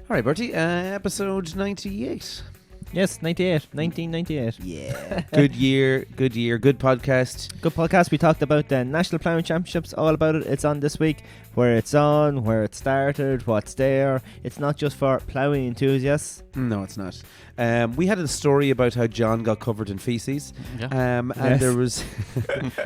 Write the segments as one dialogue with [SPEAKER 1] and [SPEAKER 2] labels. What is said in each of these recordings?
[SPEAKER 1] All right, Bertie, episode 98.
[SPEAKER 2] Yes, 1998.
[SPEAKER 1] Yeah. Good year, good podcast.
[SPEAKER 2] Good podcast. We talked about the National Ploughing Championships, all about it. It's on this week, where it's on, where it started, what's there. It's not just for ploughing enthusiasts.
[SPEAKER 1] No, it's not. We had a story about how John got covered in feces.
[SPEAKER 3] Yeah.
[SPEAKER 1] And there was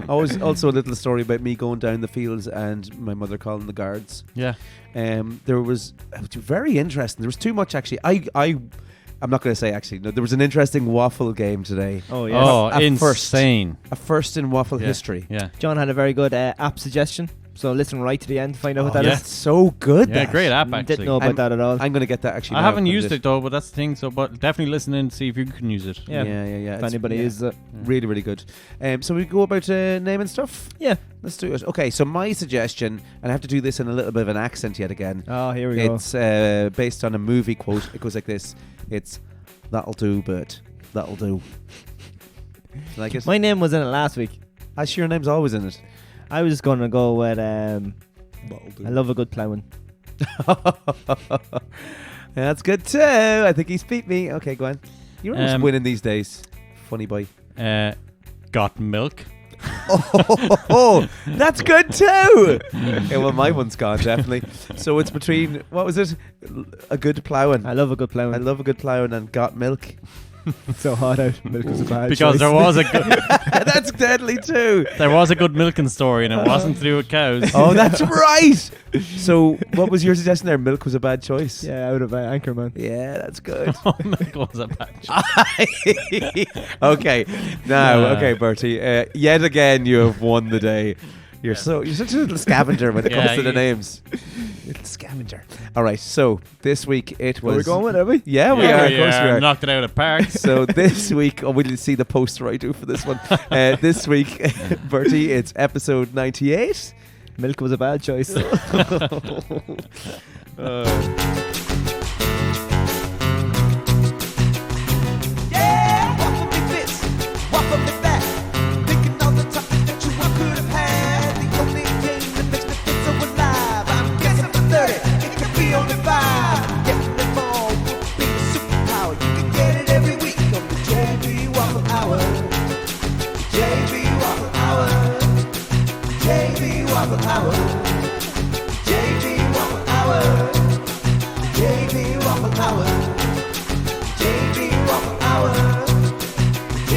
[SPEAKER 1] also a little story about me going down the fields and my mother calling the guards.
[SPEAKER 3] Yeah.
[SPEAKER 1] There was very interesting. There was too much, actually. I'm not going to say actually. No, there was an interesting waffle game today.
[SPEAKER 2] Oh, yeah.
[SPEAKER 3] Oh,
[SPEAKER 1] A
[SPEAKER 3] insane.
[SPEAKER 1] A first in waffle history.
[SPEAKER 3] Yeah.
[SPEAKER 2] John had a very good app suggestion. So listen right to the end to find out what that
[SPEAKER 3] yeah.
[SPEAKER 2] is.
[SPEAKER 1] That's so good.
[SPEAKER 3] Yeah,
[SPEAKER 1] that.
[SPEAKER 3] great app, actually.
[SPEAKER 2] Didn't know about that at all.
[SPEAKER 1] I'm going to get that actually.
[SPEAKER 3] I
[SPEAKER 1] now
[SPEAKER 3] haven't
[SPEAKER 1] and
[SPEAKER 3] used it though, but that's the thing. So, but definitely listen in and see if you can use it.
[SPEAKER 2] Yeah.
[SPEAKER 1] Yeah.
[SPEAKER 2] If anybody uses it.
[SPEAKER 1] Really, really good. So we go about naming stuff?
[SPEAKER 2] Yeah.
[SPEAKER 1] Let's do it. Okay, so my suggestion, and I have to do this in a little bit of an accent yet again.
[SPEAKER 2] Oh, here we go.
[SPEAKER 1] It's based on a movie quote. It goes like this. It's, "That'll do, Bert. That'll do." Like it?
[SPEAKER 2] My name was in it last week.
[SPEAKER 1] Your name's always in it.
[SPEAKER 2] I was going to go with
[SPEAKER 1] That'll do.
[SPEAKER 2] I love a good ploughing.
[SPEAKER 1] That's good too. I think he's beat me. Okay, go on. You're always winning these days. Funny boy.
[SPEAKER 3] Got milk.
[SPEAKER 1] Oh, that's good too. Yeah, well, my one's gone, definitely. So it's between, what was it? A good ploughing.
[SPEAKER 2] I love a good ploughing.
[SPEAKER 1] I love a good ploughing and got milk.
[SPEAKER 2] It's so hot out. Milk was a bad
[SPEAKER 3] Because
[SPEAKER 2] choice.
[SPEAKER 3] there was a good,
[SPEAKER 1] That's deadly too.
[SPEAKER 3] there was a good milking story, and it wasn't to do with cows.
[SPEAKER 1] Oh, that's right. So what was your suggestion there? Milk was a bad choice.
[SPEAKER 2] Yeah, out of Anchorman.
[SPEAKER 1] Yeah, that's good.
[SPEAKER 3] Oh, milk was a bad choice.
[SPEAKER 1] Okay, now, okay, Bertie. Yet again, you have won the day. You're such a little scavenger when it comes to the names. Little scavenger. All right, so this week it was.
[SPEAKER 2] Are we going with it, are we?
[SPEAKER 1] Yeah, we are. Of course we are.
[SPEAKER 3] Knocked it out of park.
[SPEAKER 1] So this week, we'll see the poster I do for this one. This week, Bertie, it's episode 98.
[SPEAKER 2] Milk was a bad choice.
[SPEAKER 4] Yeah, waffle me this, waffle me that. Thinking on the topic that you could have had. The only game that makes me feel so alive. I'm guessing for 30, it could be only 5. Getting involved would be a superpower. You can get it every week on the JB Waffle Hour. JB Waffle Hour. JB Waffle Hour. JB Waffle Hour. JB Waffle Hour. JB Waffle Hour.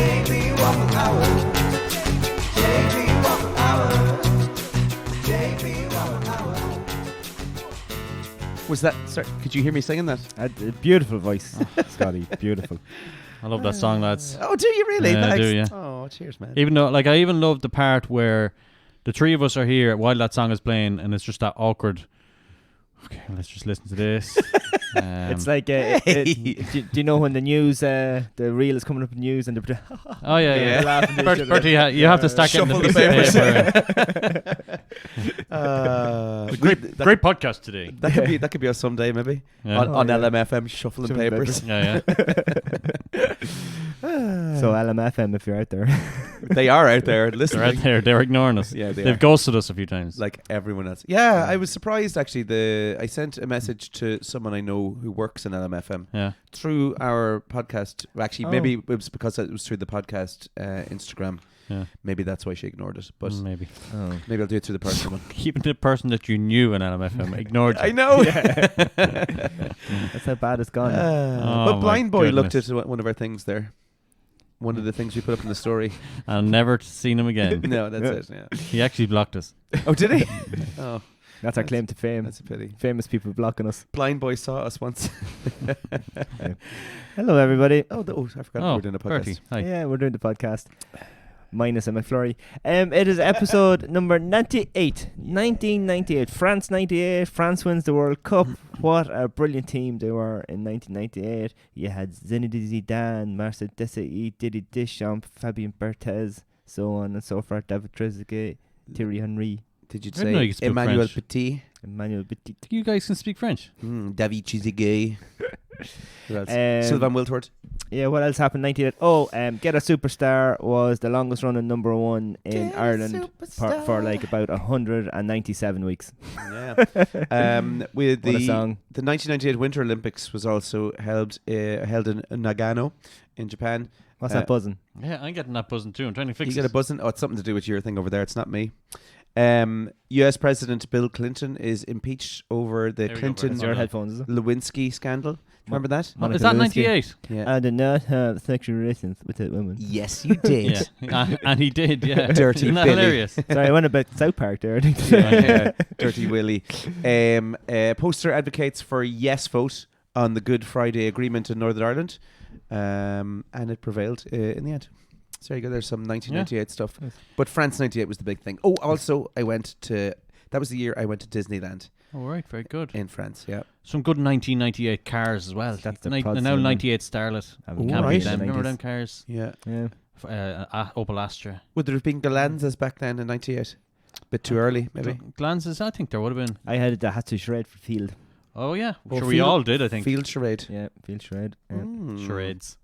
[SPEAKER 4] JB Waffle Hour. JB Waffle Hour. JB Waffle Hour.
[SPEAKER 1] Was that? Sorry, could you hear me singing that?
[SPEAKER 2] A beautiful voice, Scotty. Beautiful.
[SPEAKER 3] I love that song, lads.
[SPEAKER 1] Oh, do you really?
[SPEAKER 3] Yeah, I
[SPEAKER 1] Nice.
[SPEAKER 3] do, yeah.
[SPEAKER 1] Oh, cheers, man.
[SPEAKER 3] Even though, like, I even love the part where the three of us are here while that song is playing, and it's just that awkward. Okay, let's just listen to this.
[SPEAKER 2] It's like, do you know when the news, the reel is coming up in the news and they're
[SPEAKER 3] Oh yeah,
[SPEAKER 1] Yeah.
[SPEAKER 3] yeah. Bertie, you have to start getting
[SPEAKER 1] Shuffle
[SPEAKER 3] the
[SPEAKER 1] the
[SPEAKER 3] piece of
[SPEAKER 1] papers.
[SPEAKER 3] paper. Great podcast today.
[SPEAKER 1] That could be us someday, maybe.
[SPEAKER 3] Yeah.
[SPEAKER 1] On
[SPEAKER 2] yeah.
[SPEAKER 1] LMFM, shuffling
[SPEAKER 2] Shuffling
[SPEAKER 1] papers.
[SPEAKER 3] Yeah.
[SPEAKER 2] So LMFM, if you're out there.
[SPEAKER 1] They are out there
[SPEAKER 3] They're
[SPEAKER 1] listening.
[SPEAKER 3] out there. They're ignoring us.
[SPEAKER 1] Yeah,
[SPEAKER 3] They've ghosted us a few times.
[SPEAKER 1] Like everyone else. Yeah, I was surprised actually. I sent a message to someone I know who works in LMFM
[SPEAKER 3] Yeah.
[SPEAKER 1] through our podcast. Actually,
[SPEAKER 2] Oh.
[SPEAKER 1] maybe it was because it was through the podcast Instagram.
[SPEAKER 3] Yeah.
[SPEAKER 1] Maybe that's why she ignored it. But
[SPEAKER 3] Maybe.
[SPEAKER 2] Oh.
[SPEAKER 1] maybe I'll do it through the personal one.
[SPEAKER 3] Even the person that you knew in LMFM ignored you.
[SPEAKER 1] I know.
[SPEAKER 2] That's how bad it's gone.
[SPEAKER 3] Oh,
[SPEAKER 1] But
[SPEAKER 3] my
[SPEAKER 1] Blind Boy looked
[SPEAKER 3] goodness.
[SPEAKER 1] at one of our things there. One of the things we put up in the story.
[SPEAKER 3] I'll never seen him again.
[SPEAKER 1] No, that's it. Yeah.
[SPEAKER 3] He actually blocked us.
[SPEAKER 1] Oh, did he? Oh,
[SPEAKER 2] That's our claim to fame.
[SPEAKER 1] that's a pity.
[SPEAKER 2] Famous people blocking us.
[SPEAKER 1] Blind Boy saw us once.
[SPEAKER 2] Hello, everybody.
[SPEAKER 1] I forgot we were doing a podcast.
[SPEAKER 3] Bertie. Hi.
[SPEAKER 2] Yeah, we're doing the podcast. Minus a McFlurry. It is episode number 98. 1998. France 98. France wins the World Cup. What a brilliant team they were in 1998. You had Zinedine Zidane, Marcel Desailly, Didier Deschamps, Fabien Barthez, so on and so forth. David Trezeguet, Thierry Henry,
[SPEAKER 1] Did you
[SPEAKER 3] I didn't know you
[SPEAKER 1] say
[SPEAKER 3] could speak
[SPEAKER 1] Emmanuel
[SPEAKER 3] French.
[SPEAKER 1] Petit?
[SPEAKER 2] Emmanuel Petit.
[SPEAKER 3] You guys can speak French.
[SPEAKER 1] David Trezeguet. Who else?
[SPEAKER 2] Um,
[SPEAKER 1] Sylvain Wiltord.
[SPEAKER 2] Yeah, what else happened? 98. Get a Superstar was the longest running number one in Ireland for like about 197 weeks.
[SPEAKER 1] Yeah. With
[SPEAKER 2] What a song.
[SPEAKER 1] the 1998 Winter Olympics was also held in Nagano in Japan.
[SPEAKER 2] What's that buzzing?
[SPEAKER 3] Yeah, I'm getting that buzzing too. I'm trying to fix
[SPEAKER 1] You get a buzzing? Oh, it's something to do with your thing over there. It's not me. U.S. President Bill Clinton is impeached over the
[SPEAKER 3] There we go,
[SPEAKER 1] Clinton
[SPEAKER 2] It's your headphones, is it?
[SPEAKER 1] Lewinsky scandal. Remember that?
[SPEAKER 3] Is that 98?
[SPEAKER 1] Yeah.
[SPEAKER 2] I did not have sexual relations with that woman.
[SPEAKER 1] Yes, you did.
[SPEAKER 3] Yeah. And he did, yeah.
[SPEAKER 1] Dirty
[SPEAKER 3] Isn't that
[SPEAKER 1] Billy.
[SPEAKER 3] hilarious?
[SPEAKER 2] Sorry, I went about South Park there. I think.
[SPEAKER 1] Yeah, Dirty Willy. Poster advocates for yes vote on the Good Friday Agreement in Northern Ireland, and it prevailed in the end. So there you go. There's some 1998 stuff.
[SPEAKER 2] Nice.
[SPEAKER 1] But France 98 was the big thing. Oh, also, that was the year I went to Disneyland
[SPEAKER 3] All right, very good.
[SPEAKER 1] in France, yeah.
[SPEAKER 3] Some good 1998 cars as well.
[SPEAKER 2] That's the
[SPEAKER 3] the
[SPEAKER 2] prod
[SPEAKER 3] now
[SPEAKER 2] scene.
[SPEAKER 3] 98 Starlet.
[SPEAKER 2] Haven't
[SPEAKER 3] Can't
[SPEAKER 1] right.
[SPEAKER 3] beat them. Remember
[SPEAKER 2] 90s.
[SPEAKER 3] them cars?
[SPEAKER 1] Yeah.
[SPEAKER 2] Yeah.
[SPEAKER 3] Opel Astra.
[SPEAKER 1] Would there have been Galanzas back then in 98? Bit too early, maybe.
[SPEAKER 3] Glances, I think there would have been.
[SPEAKER 2] I had the Hatsu Shred for Field.
[SPEAKER 3] Oh, yeah.
[SPEAKER 1] Oh,
[SPEAKER 3] Sure, we
[SPEAKER 1] Field-
[SPEAKER 3] all did, I think.
[SPEAKER 1] Field charade.
[SPEAKER 2] Yeah, Field Shred. Yeah.
[SPEAKER 1] Mm.
[SPEAKER 3] Charades.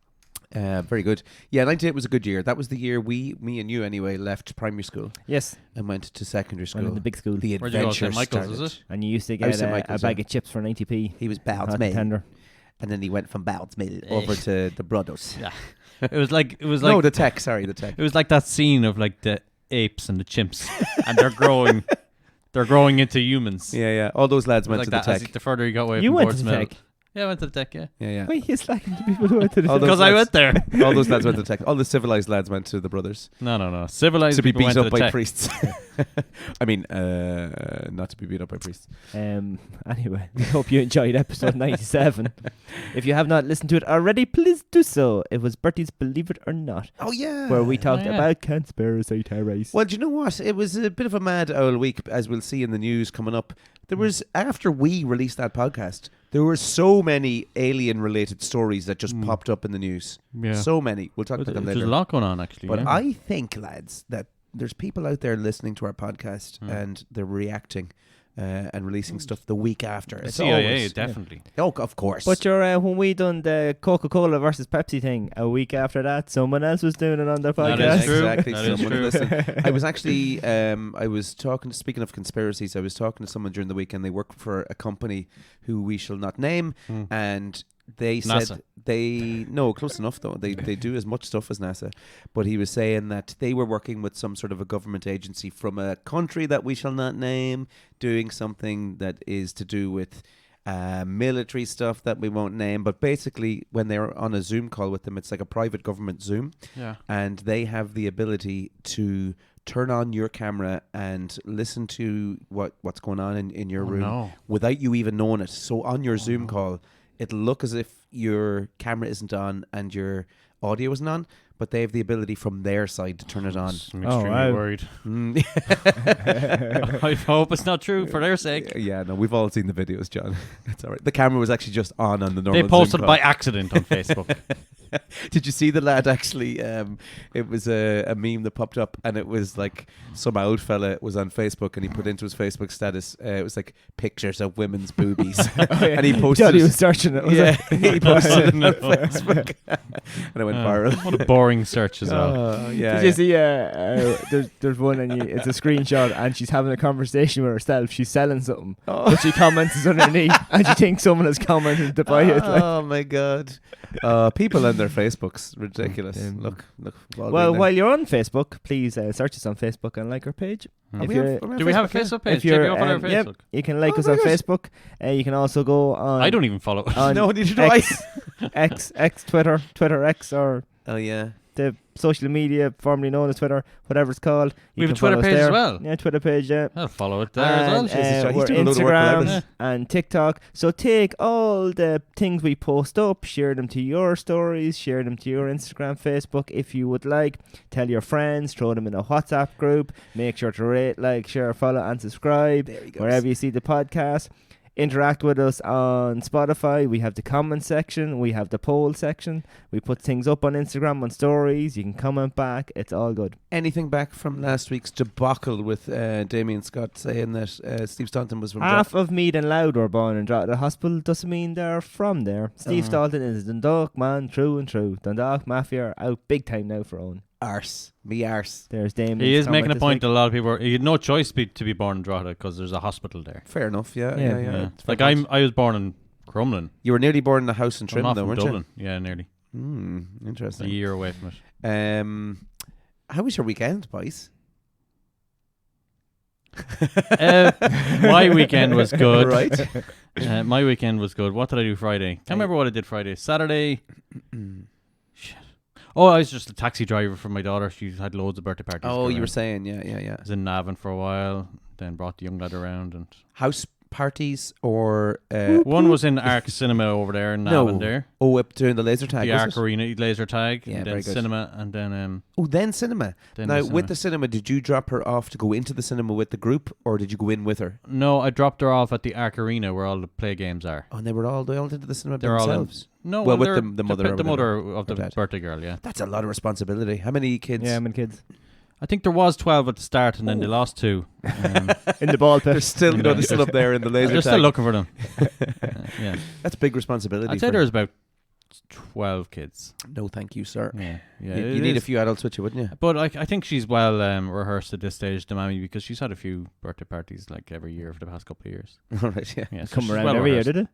[SPEAKER 1] Very good. Yeah, 98 was a good year. That was the year me and you anyway, left primary school
[SPEAKER 2] Yes,
[SPEAKER 1] and went to secondary
[SPEAKER 2] went in
[SPEAKER 1] school.
[SPEAKER 2] the big school.
[SPEAKER 1] The
[SPEAKER 3] Where'd you go?
[SPEAKER 1] adventure
[SPEAKER 3] St. Michael's,
[SPEAKER 1] started.
[SPEAKER 3] is it?
[SPEAKER 2] And you used to
[SPEAKER 1] I was
[SPEAKER 2] get
[SPEAKER 1] at
[SPEAKER 2] a
[SPEAKER 1] Michael's,
[SPEAKER 2] bag
[SPEAKER 1] yeah.
[SPEAKER 2] of chips for 90p.
[SPEAKER 1] He was
[SPEAKER 2] Hot and
[SPEAKER 1] Baldsmill.
[SPEAKER 2] tender.
[SPEAKER 1] And then he went from Baldsmill over to the Brothers.
[SPEAKER 3] Yeah. It was like
[SPEAKER 1] No, the tech. Sorry, the tech.
[SPEAKER 3] it was like that scene of like the apes and the chimps, and they're growing into humans.
[SPEAKER 1] Yeah, yeah. All those lads
[SPEAKER 3] It was
[SPEAKER 1] went
[SPEAKER 3] like
[SPEAKER 1] to
[SPEAKER 3] that
[SPEAKER 1] the
[SPEAKER 3] as
[SPEAKER 1] tech.
[SPEAKER 3] the further you got away
[SPEAKER 2] You
[SPEAKER 3] from
[SPEAKER 2] went to the
[SPEAKER 3] Portsmouth.
[SPEAKER 2] tech.
[SPEAKER 3] Yeah, I went to the tech, yeah.
[SPEAKER 1] Yeah, yeah.
[SPEAKER 2] Why are you slacking to people who went to the
[SPEAKER 1] All
[SPEAKER 2] tech?
[SPEAKER 1] those
[SPEAKER 3] Because I
[SPEAKER 1] lads-
[SPEAKER 3] went there.
[SPEAKER 1] All those lads went to the tech. All the civilized lads went to the Brothers.
[SPEAKER 3] No. Civilized
[SPEAKER 1] To be
[SPEAKER 3] people
[SPEAKER 1] beat
[SPEAKER 3] went to
[SPEAKER 1] up
[SPEAKER 3] the
[SPEAKER 1] by
[SPEAKER 3] tech.
[SPEAKER 1] priests. I mean, not to be beat up by priests.
[SPEAKER 2] Anyway, we hope you enjoyed episode 97. If you have not listened to it already, please do so. It was Bertie's Believe It or Not,
[SPEAKER 1] Oh, yeah.
[SPEAKER 2] where we talked
[SPEAKER 3] yeah.
[SPEAKER 2] about conspiracy theories.
[SPEAKER 1] Well, do you know what? It was a bit of a mad owl week, as we'll see in the news coming up. There was, after we released that podcast, there were so many alien-related stories that just popped up in the news.
[SPEAKER 3] Yeah.
[SPEAKER 1] So many. We'll talk about them
[SPEAKER 3] There's
[SPEAKER 1] later.
[SPEAKER 3] a lot going on, actually.
[SPEAKER 1] But
[SPEAKER 3] yeah.
[SPEAKER 1] I think, lads, that there's people out there listening to our podcast
[SPEAKER 3] Hmm.
[SPEAKER 1] and they're reacting and releasing stuff the week after.
[SPEAKER 3] The
[SPEAKER 1] It's
[SPEAKER 3] CIA,
[SPEAKER 1] always,
[SPEAKER 3] definitely.
[SPEAKER 1] Oh, of course.
[SPEAKER 2] But when we done the Coca-Cola versus Pepsi thing, a week after that, someone else was doing it on their
[SPEAKER 3] That
[SPEAKER 2] podcast.
[SPEAKER 3] is true.
[SPEAKER 1] Exactly.
[SPEAKER 3] That is
[SPEAKER 1] Someone
[SPEAKER 3] true.
[SPEAKER 1] listened. I was actually, speaking of conspiracies, I was talking to someone during the week and they work for a company who we shall not name.
[SPEAKER 3] Hmm.
[SPEAKER 1] And they
[SPEAKER 3] NASA.
[SPEAKER 1] said close enough though. They do as much stuff as NASA, but he was saying that they were working with some sort of a government agency from a country that we shall not name, doing something that is to do with military stuff that we won't name. But basically, when they're on a Zoom call with them, it's like a private government Zoom,
[SPEAKER 3] Yeah.
[SPEAKER 1] and they have the ability to turn on your camera and listen to what's going on in your room
[SPEAKER 3] No.
[SPEAKER 1] without you even knowing it. So on your Zoom call, it'll look as if your camera isn't on and your audio isn't on, but they have the ability from their side to turn it on.
[SPEAKER 3] I'm
[SPEAKER 2] Oh,
[SPEAKER 3] extremely
[SPEAKER 2] wow.
[SPEAKER 3] worried.
[SPEAKER 1] Mm.
[SPEAKER 3] I hope it's not true for their sake.
[SPEAKER 1] Yeah, no, we've all seen the videos, John. That's all right. The camera was actually just on the normal
[SPEAKER 3] They
[SPEAKER 1] Zoom
[SPEAKER 3] posted
[SPEAKER 1] call.
[SPEAKER 3] by accident on Facebook.
[SPEAKER 1] Did you see the lad actually? It was a meme that popped up, and it was like some old fella was on Facebook, and he put into his Facebook status, it was like pictures of women's boobies, and he posted.
[SPEAKER 2] Johnny was searching it. Was
[SPEAKER 1] Yeah,
[SPEAKER 2] it?
[SPEAKER 1] he posted it
[SPEAKER 3] No.
[SPEAKER 1] on Facebook, and it went viral.
[SPEAKER 3] What a boring search as well.
[SPEAKER 1] Yeah,
[SPEAKER 2] Did you see? There's one, and it's a screenshot, and she's having a conversation with herself. She's selling something, but she comments underneath, and she thinks someone has commented to buy it. Like.
[SPEAKER 1] Oh my god! People on their Facebooks, ridiculous. Look.
[SPEAKER 2] Well, while you're on Facebook, please search us on Facebook and like our page.
[SPEAKER 3] Hmm.
[SPEAKER 2] If you're,
[SPEAKER 3] Do we have a Facebook page?
[SPEAKER 2] if you're,
[SPEAKER 3] Check it out on our
[SPEAKER 2] yep,
[SPEAKER 3] Facebook.
[SPEAKER 2] you can like
[SPEAKER 1] Oh,
[SPEAKER 2] us on
[SPEAKER 1] very good.
[SPEAKER 2] Facebook. You can also go on.
[SPEAKER 3] I don't even follow it.
[SPEAKER 2] on
[SPEAKER 1] No, neither do I.
[SPEAKER 2] X, Twitter X, or
[SPEAKER 1] Oh yeah.
[SPEAKER 2] the social media formerly known as Twitter, whatever it's called.
[SPEAKER 3] We
[SPEAKER 2] You
[SPEAKER 3] have a
[SPEAKER 2] can follow
[SPEAKER 3] Twitter
[SPEAKER 2] us
[SPEAKER 3] page as
[SPEAKER 2] there.
[SPEAKER 3] well.
[SPEAKER 2] Yeah, Twitter page. Yeah.
[SPEAKER 3] I'll follow it there as well.
[SPEAKER 2] And,
[SPEAKER 1] Jesus, he's
[SPEAKER 2] we're
[SPEAKER 1] doing a load of work
[SPEAKER 2] Instagram
[SPEAKER 3] for us.
[SPEAKER 2] and TikTok. So take all the things we post up, share them to your stories, share them to your Instagram, Facebook if you would like. Tell your friends, throw them in a WhatsApp group. Make sure to rate, like, share, follow, and subscribe
[SPEAKER 1] There he goes.
[SPEAKER 2] wherever you see the podcast. interact with us on Spotify. We have the comment section. We have the poll section. We put things up on Instagram on stories. You can comment back. It's all good.
[SPEAKER 1] Anything back from last week's debacle with Damien Scott saying that Steve Staunton was from
[SPEAKER 2] Half of Mead and Loud were born in Drogheda Hospital. Doesn't mean they're from there. Steve Staunton is Dundalk man, true and true. Dundalk Mafia are out big time now for own.
[SPEAKER 1] Arse. Me arse.
[SPEAKER 2] There's Damien.
[SPEAKER 3] He is making a point that a lot of people he had no choice to be born in Drogheda because there's a hospital there.
[SPEAKER 1] Fair enough, yeah.
[SPEAKER 3] It's like I was born in Crumlin.
[SPEAKER 1] You were nearly born in a house in
[SPEAKER 3] I'm
[SPEAKER 1] Trim,
[SPEAKER 3] not
[SPEAKER 1] though,
[SPEAKER 3] from
[SPEAKER 1] weren't
[SPEAKER 3] Dublin. Yeah, nearly.
[SPEAKER 1] you? Interesting.
[SPEAKER 3] A year away from it.
[SPEAKER 1] How was your weekend, boys?
[SPEAKER 3] My weekend was good.
[SPEAKER 1] Right.
[SPEAKER 3] My weekend was good. What did I do Friday? Can't remember what I did Friday. Saturday. Shit. Oh, I was just a taxi driver for my daughter. She had loads of birthday parties.
[SPEAKER 1] Oh, you were saying, yeah.
[SPEAKER 3] I was in Navan for a while. Then brought the young lad around and
[SPEAKER 1] House parties or
[SPEAKER 3] one was in Arc Cinema over there in Navan there.
[SPEAKER 1] Oh, up during the laser tag.
[SPEAKER 3] The Arc Arena laser tag.
[SPEAKER 1] Yeah,
[SPEAKER 3] and
[SPEAKER 1] very
[SPEAKER 3] then
[SPEAKER 1] good.
[SPEAKER 3] cinema and then
[SPEAKER 1] then cinema.
[SPEAKER 3] then
[SPEAKER 1] Now,
[SPEAKER 3] the
[SPEAKER 1] with
[SPEAKER 3] cinema.
[SPEAKER 1] the cinema, did you drop her off to go into the cinema with the group, or did you go in with her?
[SPEAKER 3] No, I dropped her off at the Arc Arena where all the play games are.
[SPEAKER 1] Oh, and they all into the cinema
[SPEAKER 3] They're all in.
[SPEAKER 1] themselves.
[SPEAKER 3] No,
[SPEAKER 1] Well, with
[SPEAKER 3] they're
[SPEAKER 1] the mother or
[SPEAKER 3] the mother
[SPEAKER 1] whatever.
[SPEAKER 3] of the
[SPEAKER 1] Or dad.
[SPEAKER 3] birthday girl. Yeah,
[SPEAKER 1] That's a lot of responsibility. How many kids?
[SPEAKER 2] Yeah, I'm in kids.
[SPEAKER 3] I think there was 12 at the start, and then they lost 2.
[SPEAKER 2] In the ball pit.
[SPEAKER 1] They're still, they're still up there in the laser
[SPEAKER 3] They're
[SPEAKER 1] tag.
[SPEAKER 3] still looking for them. Yeah,
[SPEAKER 1] That's big responsibility.
[SPEAKER 3] I'd say
[SPEAKER 1] for-
[SPEAKER 3] there's about 12 kids.
[SPEAKER 1] No, thank you, sir.
[SPEAKER 3] Yeah,
[SPEAKER 1] You need a few adults with you, wouldn't you?
[SPEAKER 3] But I think she's well rehearsed at this stage, the mammy, because she's had a few birthday parties like every year for the past couple of years.
[SPEAKER 1] All right, yeah.
[SPEAKER 3] Yeah, so
[SPEAKER 2] Come
[SPEAKER 3] she's
[SPEAKER 2] around
[SPEAKER 3] well
[SPEAKER 2] every year,
[SPEAKER 3] rehearsed.
[SPEAKER 2] did it?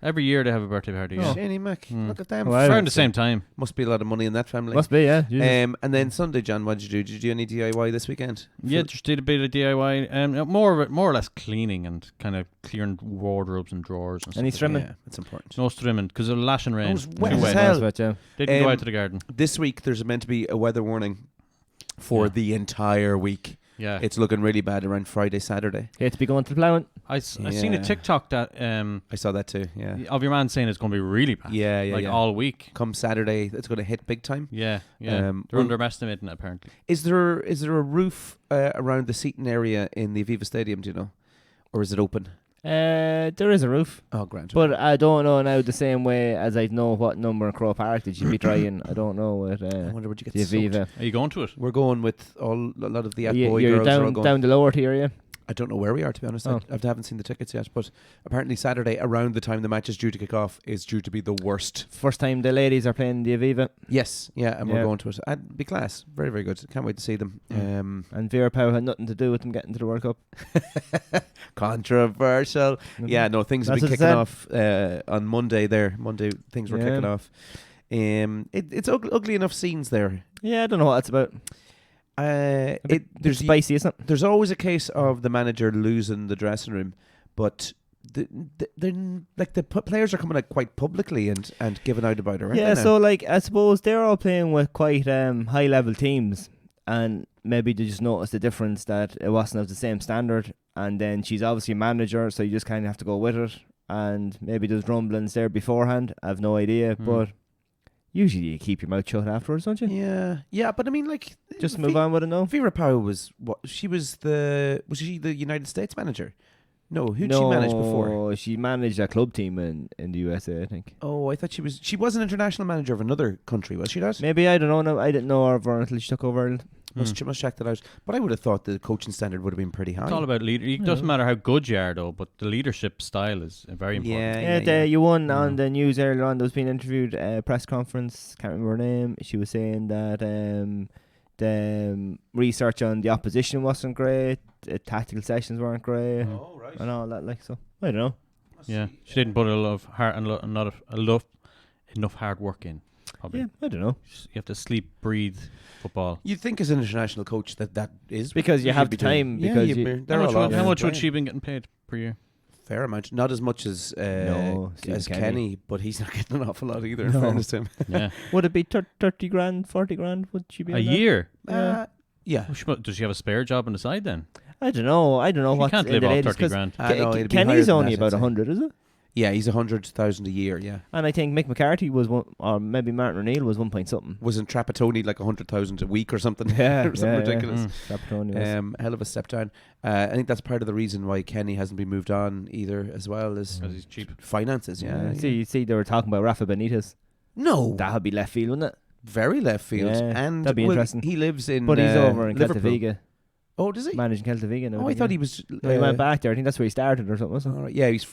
[SPEAKER 3] Every year they have a birthday party. Yeah.
[SPEAKER 1] Shani Mac, look at them.
[SPEAKER 2] Wow.
[SPEAKER 3] Around the same time.
[SPEAKER 1] Must be a lot of money in that family.
[SPEAKER 2] Must be, yeah. Jesus.
[SPEAKER 1] And then Sunday, John, what did you do? Did you do any DIY this weekend?
[SPEAKER 3] Yeah, just did a bit of DIY. More or less cleaning and kind of clearing wardrobes and drawers and
[SPEAKER 2] Any
[SPEAKER 3] stuff.
[SPEAKER 2] trimming?
[SPEAKER 1] Yeah, that's important.
[SPEAKER 3] No trimming because of lash and rain.
[SPEAKER 1] It was
[SPEAKER 3] Too
[SPEAKER 1] wet as
[SPEAKER 3] wet.
[SPEAKER 1] hell.
[SPEAKER 2] That's what, yeah.
[SPEAKER 3] Didn't go out to the garden.
[SPEAKER 1] This week, there's meant to be a weather warning for
[SPEAKER 3] Yeah.
[SPEAKER 1] the entire week.
[SPEAKER 3] Yeah,
[SPEAKER 1] It's looking really bad around Friday, Saturday.
[SPEAKER 2] Hate to be going to the ploughing.
[SPEAKER 3] I seen a
[SPEAKER 1] Yeah.
[SPEAKER 3] TikTok that
[SPEAKER 1] I saw that too, yeah.
[SPEAKER 3] of your man saying it's going to be really bad.
[SPEAKER 1] Yeah,
[SPEAKER 3] like
[SPEAKER 1] yeah.
[SPEAKER 3] all week.
[SPEAKER 1] Come Saturday, it's going to hit big time.
[SPEAKER 3] Yeah.
[SPEAKER 1] Well-
[SPEAKER 3] They're underestimating it apparently.
[SPEAKER 1] Is there a roof around the seating area in the Aviva Stadium, do you know? Or is it open?
[SPEAKER 2] There is a roof.
[SPEAKER 1] Oh, grand.
[SPEAKER 2] But I don't know now the same way as I know what number in Crow Park did you be trying. I don't know with
[SPEAKER 1] I wonder would you get
[SPEAKER 2] the
[SPEAKER 1] soaked?
[SPEAKER 2] Aviva.
[SPEAKER 3] Are you going to it?
[SPEAKER 1] We're going with a lot of the
[SPEAKER 2] You-
[SPEAKER 1] boy
[SPEAKER 2] you're
[SPEAKER 1] girls are all
[SPEAKER 2] down,
[SPEAKER 1] going.
[SPEAKER 2] down the lower tier, yeah?
[SPEAKER 1] I don't know where we are, to be honest.
[SPEAKER 2] Oh.
[SPEAKER 1] I haven't seen the tickets yet, but apparently Saturday, around the time the match is due to kick off, is due to be the worst.
[SPEAKER 2] First time the ladies are playing the Aviva.
[SPEAKER 1] Yes, yeah, and
[SPEAKER 2] Yeah.
[SPEAKER 1] we're going to it. I'd be class. Very, very good. Can't wait to see them.
[SPEAKER 2] And Vera Pauw had nothing to do with them getting to the World Cup.
[SPEAKER 1] Controversial. Yeah, no, things have
[SPEAKER 2] That's
[SPEAKER 1] been
[SPEAKER 2] what
[SPEAKER 1] kicking off on Monday there. Monday, things were
[SPEAKER 2] Yeah.
[SPEAKER 1] kicking off. It's ugly enough scenes there.
[SPEAKER 2] Yeah, I don't know what that's about.
[SPEAKER 1] There's
[SPEAKER 2] There's spicy, isn't it?
[SPEAKER 1] there's always a case of the manager losing the dressing room, but the players are coming out quite publicly and giving out about it. Right
[SPEAKER 2] Yeah,
[SPEAKER 1] now.
[SPEAKER 2] so like I suppose they're all playing with quite high level teams, and maybe they just noticed the difference that it wasn't of the same standard. And then she's obviously a manager, so you just kind of have to go with it. And maybe there's rumblings there beforehand. I have no idea, but usually you keep your mouth shut afterwards, don't you?
[SPEAKER 1] yeah, but I mean, like,
[SPEAKER 2] Just move on with it now.
[SPEAKER 1] Vera Pauw was what? Was she the United States manager? No, who'd she manage before?
[SPEAKER 2] No, she managed a club team in the USA, I think.
[SPEAKER 1] Oh, I thought she was an international manager of another country, was she not?
[SPEAKER 2] Maybe, I don't know. No, I didn't know her until she took over Ireland.
[SPEAKER 1] Must check that out. But I would have thought the coaching standard would have been pretty high.
[SPEAKER 3] It's all about leader. It doesn't matter how good you are though, but the leadership style is very important.
[SPEAKER 2] Yeah, you won on the news earlier on. There was being interviewed press conference. Can't remember her name. She was saying that the research on the opposition wasn't great. The tactical sessions weren't great.
[SPEAKER 1] Oh, right.
[SPEAKER 2] And all that, like, so I don't know.
[SPEAKER 3] Yeah, she didn't put a lot of heart and enough hard work in. Probably.
[SPEAKER 2] Yeah, I don't know.
[SPEAKER 3] You have to sleep, breathe football.
[SPEAKER 1] You'd think as an international coach that is
[SPEAKER 2] Because you
[SPEAKER 1] should
[SPEAKER 2] have
[SPEAKER 1] be
[SPEAKER 2] the time.
[SPEAKER 1] doing.
[SPEAKER 2] Because
[SPEAKER 1] yeah,
[SPEAKER 2] you,
[SPEAKER 3] How much would she been getting paid per year?
[SPEAKER 1] Fair amount, not as much as
[SPEAKER 2] No,
[SPEAKER 1] as
[SPEAKER 2] Stephen
[SPEAKER 1] Kenny, but he's not getting an awful lot either. In
[SPEAKER 2] No.
[SPEAKER 1] fairness to him.
[SPEAKER 3] Yeah,
[SPEAKER 2] would it be 30 grand, 40 grand? Would she be
[SPEAKER 3] a
[SPEAKER 2] on that?
[SPEAKER 3] year.
[SPEAKER 1] Yeah.
[SPEAKER 3] Does she have a spare job on the side then?
[SPEAKER 2] I don't know.
[SPEAKER 3] She
[SPEAKER 2] what's
[SPEAKER 3] can't
[SPEAKER 2] in
[SPEAKER 3] live
[SPEAKER 2] the
[SPEAKER 3] off
[SPEAKER 2] ladies,
[SPEAKER 3] 30 grand.
[SPEAKER 1] I know, it'd be
[SPEAKER 2] Kenny's
[SPEAKER 1] higher than
[SPEAKER 2] only
[SPEAKER 1] that,
[SPEAKER 2] about
[SPEAKER 1] I'd say.
[SPEAKER 2] 100, is it?
[SPEAKER 1] Yeah, he's 100,000 a year. Yeah,
[SPEAKER 2] And I think Mick McCarthy was one, or maybe Martin O'Neill was 1 point something.
[SPEAKER 1] wasn't Trapattoni like 100,000 a week or something?
[SPEAKER 2] Yeah,
[SPEAKER 1] or something
[SPEAKER 2] yeah,
[SPEAKER 1] ridiculous.
[SPEAKER 2] Trapattoni was.
[SPEAKER 1] Hell of a step down. I think that's part of the reason why Kenny hasn't been moved on either, as well as
[SPEAKER 3] Because he's cheap.
[SPEAKER 1] finances. Yeah.
[SPEAKER 2] See, they were talking about Rafa Benitez.
[SPEAKER 1] No,
[SPEAKER 2] That'd be left field, wouldn't it?
[SPEAKER 1] very left field,
[SPEAKER 2] Yeah,
[SPEAKER 1] and
[SPEAKER 2] that'd be interesting.
[SPEAKER 1] He lives in,
[SPEAKER 2] But he's over in
[SPEAKER 1] Liverpool.
[SPEAKER 2] Celta
[SPEAKER 1] Oh, does he?
[SPEAKER 2] managing Celta Vigo now.
[SPEAKER 1] Oh, I thought he was.
[SPEAKER 2] No, he went back there. I think that's where he started or something, wasn't
[SPEAKER 1] All right. Yeah, he's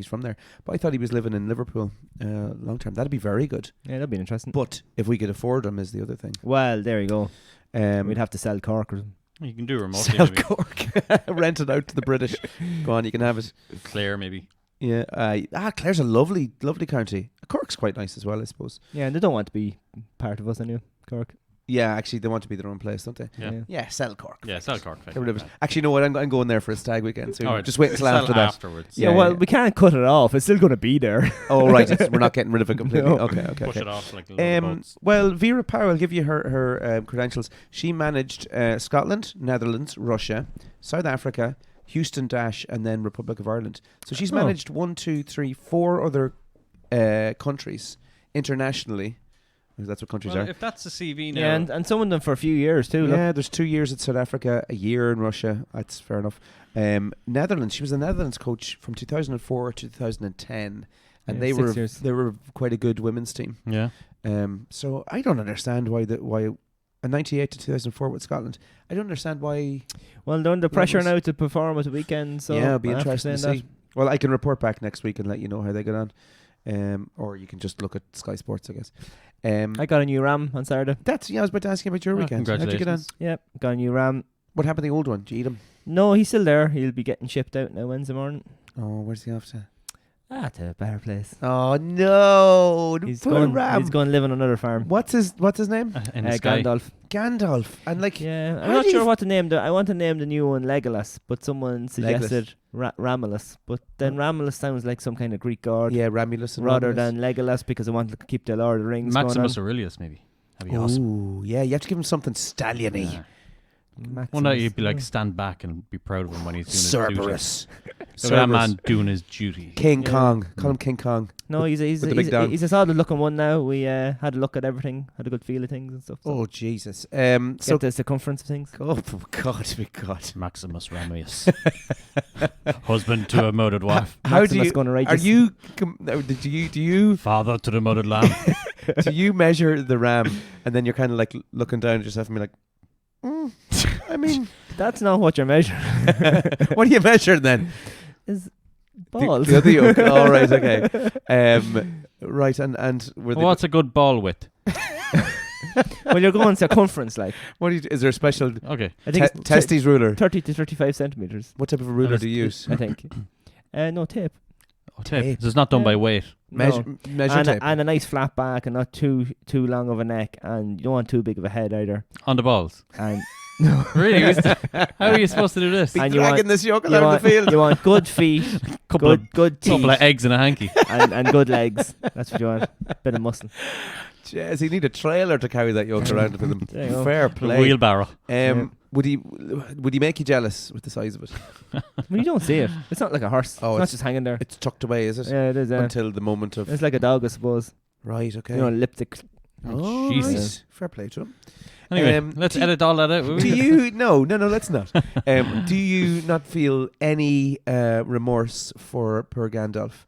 [SPEAKER 1] from there. But I thought he was living in Liverpool long term. That'd be very good.
[SPEAKER 2] it? Yeah, that'd be interesting.
[SPEAKER 1] But if we could afford him, is the other thing.
[SPEAKER 2] Well, there you go. We'd have to sell Cork or something.
[SPEAKER 3] You can do remotely.
[SPEAKER 1] sell
[SPEAKER 3] Maybe.
[SPEAKER 1] Cork, rent it out to the British. Go on, you can have it.
[SPEAKER 3] Clare, maybe.
[SPEAKER 1] Yeah. Clare's a lovely county. Cork's quite nice as well, I suppose.
[SPEAKER 2] Yeah, and they don't want to be part of us anyway, Cork.
[SPEAKER 1] Yeah, actually, they want to be their own place, don't they?
[SPEAKER 3] Yeah.
[SPEAKER 1] Yeah, sell Cork.
[SPEAKER 3] Yeah, sell Cork.
[SPEAKER 1] Get rid of it. Actually, you know what? I'm going there for a stag weekend. So
[SPEAKER 3] All right,
[SPEAKER 1] just wait until
[SPEAKER 3] sell
[SPEAKER 1] after that.
[SPEAKER 3] afterwards.
[SPEAKER 1] Yeah,
[SPEAKER 2] well,
[SPEAKER 1] yeah.
[SPEAKER 2] we can't cut it off. It's still going to be there.
[SPEAKER 1] Oh, right. We're not getting rid of it completely.
[SPEAKER 2] No.
[SPEAKER 1] Okay.
[SPEAKER 3] Push it off like a load of boats.
[SPEAKER 1] Well, Vera Power, I'll give you her credentials. She managed Scotland, Netherlands, Russia, South Africa, Houston Dash, and then Republic of Ireland. So she's managed 4 other countries internationally. That's what countries
[SPEAKER 3] Well,
[SPEAKER 1] are.
[SPEAKER 3] if that's the CV now,
[SPEAKER 2] Yeah, and some of them for a few years too. Look.
[SPEAKER 1] Yeah, there's 2 years at South Africa, a year in Russia. That's fair enough. Netherlands, she was a Netherlands coach from 2004 to 2010, and
[SPEAKER 2] Yeah,
[SPEAKER 1] they
[SPEAKER 2] 6 years.
[SPEAKER 1] were quite a good women's team.
[SPEAKER 3] yeah,
[SPEAKER 1] So I don't understand why a 98 to 2004 with Scotland. I don't understand why.
[SPEAKER 2] Well, they're under pressure
[SPEAKER 1] was-
[SPEAKER 2] now to perform at the weekend. So
[SPEAKER 1] yeah, it'll be
[SPEAKER 2] after
[SPEAKER 1] interesting to
[SPEAKER 2] saying
[SPEAKER 1] see. Well, I can report back next week and let you know how they get on. Or you can just look at Sky Sports, I guess.
[SPEAKER 2] I got a new Ram on Saturday.
[SPEAKER 1] I was about to ask you about your
[SPEAKER 3] Oh,
[SPEAKER 1] weekend. How'd you get on?
[SPEAKER 3] congratulations.
[SPEAKER 2] Yep, got a new Ram.
[SPEAKER 1] What happened to the old one? Did you eat him?
[SPEAKER 2] No, he's still there. He'll be getting shipped out now Wednesday morning.
[SPEAKER 1] Oh, where's he off to?
[SPEAKER 2] To a better place.
[SPEAKER 1] Oh no!
[SPEAKER 2] He's
[SPEAKER 1] Poor
[SPEAKER 2] going.
[SPEAKER 1] Ram.
[SPEAKER 2] He's going to live on another farm.
[SPEAKER 1] What's his name?
[SPEAKER 3] In the sky.
[SPEAKER 2] Gandalf.
[SPEAKER 1] Gandalf. And like,
[SPEAKER 2] Yeah, I'm
[SPEAKER 1] how
[SPEAKER 2] not
[SPEAKER 1] do you
[SPEAKER 2] sure what to name. I want to name the new one Legolas, but someone suggested Ramulus. But then Ramulus sounds like some kind of Greek god
[SPEAKER 1] yeah, Romulus and
[SPEAKER 2] rather
[SPEAKER 1] Romulus.
[SPEAKER 2] than Legolas, because I want to keep the Lord of the Rings
[SPEAKER 3] Maximus
[SPEAKER 2] going
[SPEAKER 3] Aurelius, maybe. That'd be awesome.
[SPEAKER 1] Ooh, yeah, you have to give him something stallion-y.
[SPEAKER 3] Yeah.
[SPEAKER 2] on.
[SPEAKER 3] One night you'd be
[SPEAKER 2] Maximus.
[SPEAKER 3] like, stand back and be proud of him when he's doing his duty.
[SPEAKER 1] Cerberus.
[SPEAKER 3] Look at that man doing his duty.
[SPEAKER 1] King
[SPEAKER 2] Yeah.
[SPEAKER 1] Kong. Call him King Kong.
[SPEAKER 2] No, he's
[SPEAKER 1] With the big dog.
[SPEAKER 2] a solid looking one now. We had a look at everything, had a good feel of things and stuff. So
[SPEAKER 1] Oh, Jesus.
[SPEAKER 2] get
[SPEAKER 1] So,
[SPEAKER 2] the circumference of things.
[SPEAKER 1] oh, God, my God.
[SPEAKER 3] Maximus Ramius. Husband to a murdered wife.
[SPEAKER 1] How do
[SPEAKER 2] Maximus
[SPEAKER 1] you,
[SPEAKER 2] gonna rate
[SPEAKER 1] are
[SPEAKER 2] this.
[SPEAKER 1] you, do you,
[SPEAKER 3] Father to the murdered lamb.
[SPEAKER 1] do you measure the ram and then you're kind of like looking down at yourself and be like, I mean,
[SPEAKER 2] That's not what you're measuring.
[SPEAKER 1] what do you measure then?
[SPEAKER 2] Is balls.
[SPEAKER 1] The other yoke. All right, okay. Right, and were they,
[SPEAKER 3] What's a good ball width?
[SPEAKER 2] Well, you're going circumference, like
[SPEAKER 1] what do you, is there a special
[SPEAKER 3] Okay.
[SPEAKER 2] I think it's
[SPEAKER 1] testes ruler?
[SPEAKER 2] 30 to 35 centimeters.
[SPEAKER 1] What type of a ruler do you use?
[SPEAKER 2] I think. No tape.
[SPEAKER 3] Tape. This is not done
[SPEAKER 2] Yeah.
[SPEAKER 3] by weight.
[SPEAKER 1] Measure
[SPEAKER 2] and,
[SPEAKER 1] tape.
[SPEAKER 2] and a nice flat back, and not too long of a neck, and you don't want too big of a head either.
[SPEAKER 3] On the balls.
[SPEAKER 2] And
[SPEAKER 3] Really? How are you supposed to do this?
[SPEAKER 1] Be
[SPEAKER 2] and you
[SPEAKER 1] dragging
[SPEAKER 2] want-
[SPEAKER 1] this yoke
[SPEAKER 2] you
[SPEAKER 1] out of
[SPEAKER 2] want,
[SPEAKER 1] the field.
[SPEAKER 2] you want good feet,
[SPEAKER 3] Couple
[SPEAKER 2] good teeth,
[SPEAKER 3] of eggs in a hanky.
[SPEAKER 2] and good legs. That's what you want. Bit of muscle.
[SPEAKER 1] Jeez, he need a trailer to carry that yoke around with him.
[SPEAKER 2] There you go.
[SPEAKER 1] Fair
[SPEAKER 3] A
[SPEAKER 1] play.
[SPEAKER 3] wheelbarrow.
[SPEAKER 2] Yeah.
[SPEAKER 1] Would he make you jealous with the size of it?
[SPEAKER 2] Well, you don't see it. It's not like a horse.
[SPEAKER 1] Oh,
[SPEAKER 2] it's not
[SPEAKER 1] it's-
[SPEAKER 2] just hanging there.
[SPEAKER 1] It's tucked away, is it?
[SPEAKER 2] Yeah, it is.
[SPEAKER 1] Until the moment of
[SPEAKER 2] It's like a dog, I suppose.
[SPEAKER 1] right. Okay.
[SPEAKER 2] You know, lipstick.
[SPEAKER 1] Oh,
[SPEAKER 3] Jesus.
[SPEAKER 1] nice. Fair play to him.
[SPEAKER 3] Anyway, let's edit all that out. will
[SPEAKER 1] Do
[SPEAKER 3] we?
[SPEAKER 1] you? No, let's not. Do you not feel any remorse for poor Gandalf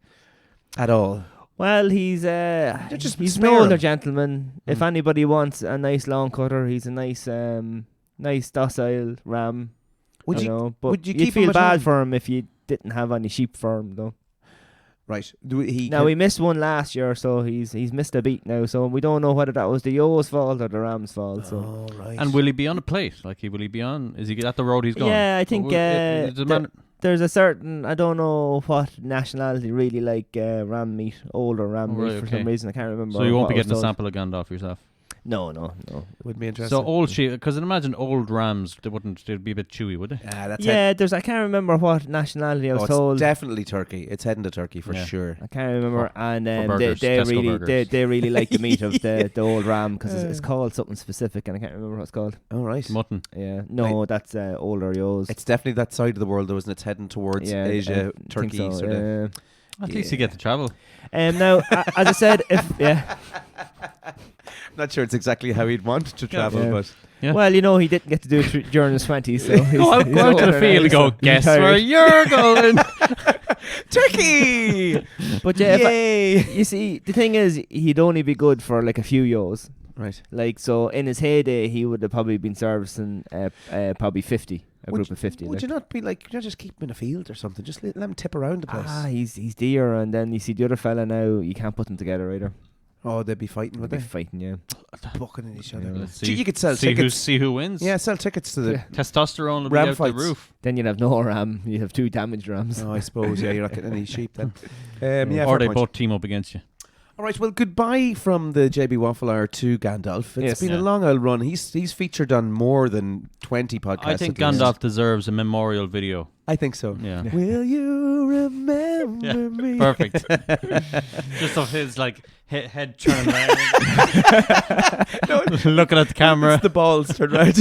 [SPEAKER 1] at all?
[SPEAKER 2] Well, he's
[SPEAKER 1] just
[SPEAKER 2] he's an
[SPEAKER 1] spare
[SPEAKER 2] older
[SPEAKER 1] him.
[SPEAKER 2] gentleman. If anybody wants a nice long cutter, he's a nice docile ram.
[SPEAKER 1] Would
[SPEAKER 2] you
[SPEAKER 1] you?
[SPEAKER 2] know, but
[SPEAKER 1] would you
[SPEAKER 2] you'd
[SPEAKER 1] keep him
[SPEAKER 2] feel
[SPEAKER 1] at
[SPEAKER 2] bad
[SPEAKER 1] home?
[SPEAKER 2] for him if you didn't have any sheep for him, though.
[SPEAKER 1] Right. He
[SPEAKER 2] Now he missed one last year, so he's missed a beat now. So we don't know whether that was the Yo's fault or the Ram's fault. So
[SPEAKER 1] Oh, right.
[SPEAKER 3] And will he be on a plate? Like, will he be on? Is he at the road he's going?
[SPEAKER 2] yeah, I think
[SPEAKER 3] Is the man-
[SPEAKER 2] there's a certain, I don't know what nationality really like ram meat, older ram
[SPEAKER 3] Oh, right,
[SPEAKER 2] meat for
[SPEAKER 3] okay.
[SPEAKER 2] some reason. I can't remember.
[SPEAKER 3] so you won't
[SPEAKER 2] what
[SPEAKER 3] be
[SPEAKER 2] I was
[SPEAKER 3] getting a
[SPEAKER 2] told.
[SPEAKER 3] sample of Gandalf yourself.
[SPEAKER 2] No.
[SPEAKER 1] would be interesting.
[SPEAKER 3] So old sheep, because imagine old rams, they'd be a bit chewy, would they?
[SPEAKER 1] that's
[SPEAKER 2] Yeah, I can't remember what nationality I was
[SPEAKER 1] it's
[SPEAKER 2] told.
[SPEAKER 1] definitely Turkey. It's heading to Turkey for
[SPEAKER 3] Yeah.
[SPEAKER 1] sure.
[SPEAKER 2] I can't remember, and
[SPEAKER 3] burgers,
[SPEAKER 2] they
[SPEAKER 3] Tesco
[SPEAKER 2] really
[SPEAKER 3] burgers.
[SPEAKER 2] they really like the meat of the old ram because it's called something specific, and I can't remember what it's called.
[SPEAKER 1] All right.
[SPEAKER 3] Mutton.
[SPEAKER 2] Yeah, no, that's older Yo's.
[SPEAKER 1] It's definitely that side of the world, though, isn't it? It's heading towards
[SPEAKER 2] yeah,
[SPEAKER 1] Asia,
[SPEAKER 2] I
[SPEAKER 1] Turkey,
[SPEAKER 2] think so,
[SPEAKER 1] sort of.
[SPEAKER 3] At least you get to travel.
[SPEAKER 2] Now, as I said,
[SPEAKER 1] Not sure it's exactly how he'd want to travel,
[SPEAKER 2] Yeah.
[SPEAKER 1] but
[SPEAKER 3] Yeah.
[SPEAKER 2] well, he didn't get to do it during his 20s, so he's,
[SPEAKER 3] Go out
[SPEAKER 2] he's
[SPEAKER 3] to the
[SPEAKER 2] older
[SPEAKER 3] field
[SPEAKER 2] now,
[SPEAKER 3] and go,
[SPEAKER 2] so he's
[SPEAKER 3] guess
[SPEAKER 2] tired.
[SPEAKER 3] where you're going.
[SPEAKER 1] Turkey.
[SPEAKER 2] But yeah,
[SPEAKER 1] Yay!
[SPEAKER 2] you see, the thing is, he'd only be good for like a few years.
[SPEAKER 1] Right.
[SPEAKER 2] Like, so in his heyday, he would have probably been servicing probably 50, group of 50.
[SPEAKER 1] Would
[SPEAKER 2] like.
[SPEAKER 1] you not be like, just keep him in a field or something? Just let him tip around the place.
[SPEAKER 2] He's dear, and then you see the other fella now, you can't put them together either.
[SPEAKER 1] Oh, they'd be fighting, would
[SPEAKER 2] They'd
[SPEAKER 1] they?
[SPEAKER 2] be fighting, yeah.
[SPEAKER 1] Bucking at each other.
[SPEAKER 2] Yeah.
[SPEAKER 3] Let's
[SPEAKER 1] Gee, you could sell
[SPEAKER 3] see
[SPEAKER 1] tickets.
[SPEAKER 3] see who wins.
[SPEAKER 1] Yeah, sell tickets to the.
[SPEAKER 2] Yeah.
[SPEAKER 3] Testosterone will be
[SPEAKER 1] Ram
[SPEAKER 3] out
[SPEAKER 1] fights.
[SPEAKER 3] the roof.
[SPEAKER 2] Then you'd have no ram, you'd have 2 damaged rams.
[SPEAKER 1] Oh, I suppose. Yeah, you're not getting any sheep then. Yeah,
[SPEAKER 3] Or
[SPEAKER 1] fair
[SPEAKER 3] they
[SPEAKER 1] point.
[SPEAKER 3] both team up against you.
[SPEAKER 1] All right, well, goodbye from the JB Waffle Hour to Gandalf. It's
[SPEAKER 2] Yes.
[SPEAKER 1] been
[SPEAKER 3] Yeah.
[SPEAKER 1] a long old run. He's featured on more than 20 podcasts.
[SPEAKER 3] I think
[SPEAKER 1] at least.
[SPEAKER 3] Gandalf deserves a memorial video.
[SPEAKER 1] I think so.
[SPEAKER 3] Yeah.
[SPEAKER 1] Will you remember
[SPEAKER 3] Yeah,
[SPEAKER 1] me?
[SPEAKER 3] Perfect. Just of his like head turning around, looking at the camera,
[SPEAKER 1] It's the balls turn round.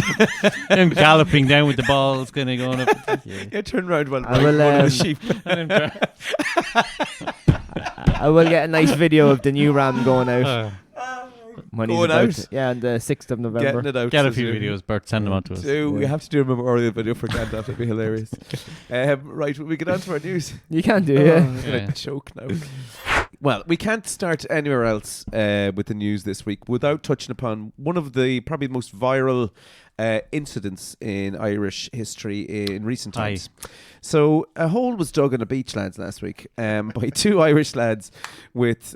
[SPEAKER 3] him galloping down with the balls, kind of going up.
[SPEAKER 1] Yeah, turn round while
[SPEAKER 2] I will,
[SPEAKER 1] one of the sheep.
[SPEAKER 3] And him
[SPEAKER 2] I will get a nice video of the new ram going out. When he's
[SPEAKER 1] Going
[SPEAKER 2] about
[SPEAKER 1] out?
[SPEAKER 2] to- yeah, on the 6th of November.
[SPEAKER 1] Getting it out.
[SPEAKER 3] Get a
[SPEAKER 1] says
[SPEAKER 3] few
[SPEAKER 1] you.
[SPEAKER 3] videos, Bert. Send them on to us.
[SPEAKER 1] We
[SPEAKER 2] Yeah.
[SPEAKER 1] have to do a memorial video for Gandalf. It'd be hilarious. Right, we get on to our news.
[SPEAKER 2] You can do,
[SPEAKER 1] Oh,
[SPEAKER 2] yeah.
[SPEAKER 1] I'm gonna
[SPEAKER 3] Yeah.
[SPEAKER 1] choke now. Well, we can't start anywhere else with the news this week without touching upon one of the probably the most viral incidents in Irish history in recent
[SPEAKER 3] Aye.
[SPEAKER 1] times. So a hole was dug on a beach, lads, last week by 2 Irish lads with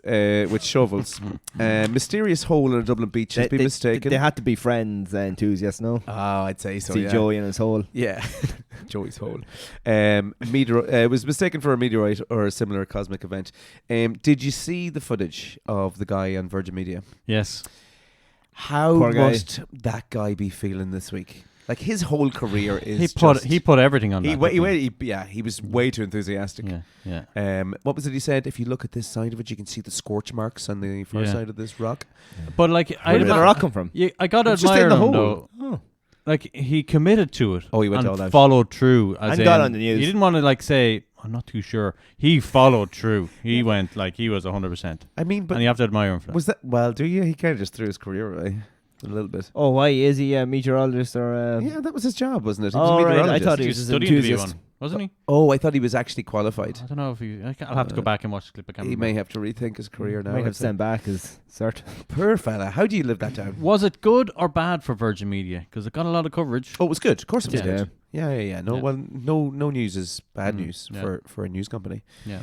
[SPEAKER 1] shovels. Mysterious hole on a Dublin beach has been mistaken.
[SPEAKER 2] They had to be friends, enthusiasts, no?
[SPEAKER 1] Oh, I'd say so.
[SPEAKER 2] See
[SPEAKER 1] Yeah.
[SPEAKER 2] Joey in his hole.
[SPEAKER 1] Yeah, Joey's hole. It was mistaken for a meteorite or a similar cosmic event. Did you see the footage of the guy on Virgin Media?
[SPEAKER 3] Yes.
[SPEAKER 1] How
[SPEAKER 2] Poor guy.
[SPEAKER 1] must that guy be feeling this week? Like his whole career is
[SPEAKER 3] He put everything on that.
[SPEAKER 1] he was way too enthusiastic.
[SPEAKER 3] Yeah.
[SPEAKER 1] What was it he said? If you look at this side of it, you can see the scorch marks on the far
[SPEAKER 3] Yeah.
[SPEAKER 1] side of this rock.
[SPEAKER 3] But like,
[SPEAKER 2] Where did the rock come from?
[SPEAKER 3] I got to
[SPEAKER 1] It's just in
[SPEAKER 3] admire
[SPEAKER 1] the
[SPEAKER 3] him
[SPEAKER 1] hole.
[SPEAKER 3] though.
[SPEAKER 2] Oh.
[SPEAKER 3] Like he committed to it.
[SPEAKER 1] Oh, he went
[SPEAKER 3] and
[SPEAKER 1] all out.
[SPEAKER 3] followed through. As
[SPEAKER 2] And
[SPEAKER 3] in,
[SPEAKER 2] got on the news.
[SPEAKER 3] He didn't want to like say, "I'm not too sure." He followed through. He went like he was 100%.
[SPEAKER 1] I mean, but
[SPEAKER 3] And you have to admire him for that.
[SPEAKER 1] was that well? Do you? He kind of just threw his career away a little bit.
[SPEAKER 2] Oh, why? Is he a meteorologist or
[SPEAKER 1] Yeah, that was his job, wasn't it? He was a
[SPEAKER 2] Oh, right. I
[SPEAKER 1] meteorologist.
[SPEAKER 2] thought
[SPEAKER 3] He
[SPEAKER 2] he
[SPEAKER 3] was
[SPEAKER 2] was an
[SPEAKER 3] studying to be
[SPEAKER 2] enthusiast.
[SPEAKER 3] one, wasn't he?
[SPEAKER 1] Oh, I thought he was actually qualified.
[SPEAKER 3] I don't know if he. I'll have to go back and watch the clip. I can't
[SPEAKER 1] He
[SPEAKER 3] remember.
[SPEAKER 1] may have to rethink his career now.
[SPEAKER 2] Might
[SPEAKER 1] I'd
[SPEAKER 2] have to
[SPEAKER 1] say.
[SPEAKER 2] send back his cert.
[SPEAKER 1] Poor fella. How do you live that down?
[SPEAKER 3] Was it good or bad for Virgin Media? Because it got a lot of coverage.
[SPEAKER 1] Oh, it was good. Of course, it was
[SPEAKER 3] Yeah.
[SPEAKER 1] good. Yeah. No,
[SPEAKER 3] Yeah.
[SPEAKER 1] well, no news is bad
[SPEAKER 3] Mm,
[SPEAKER 1] news
[SPEAKER 3] yeah.
[SPEAKER 1] for a news company.
[SPEAKER 3] Yeah.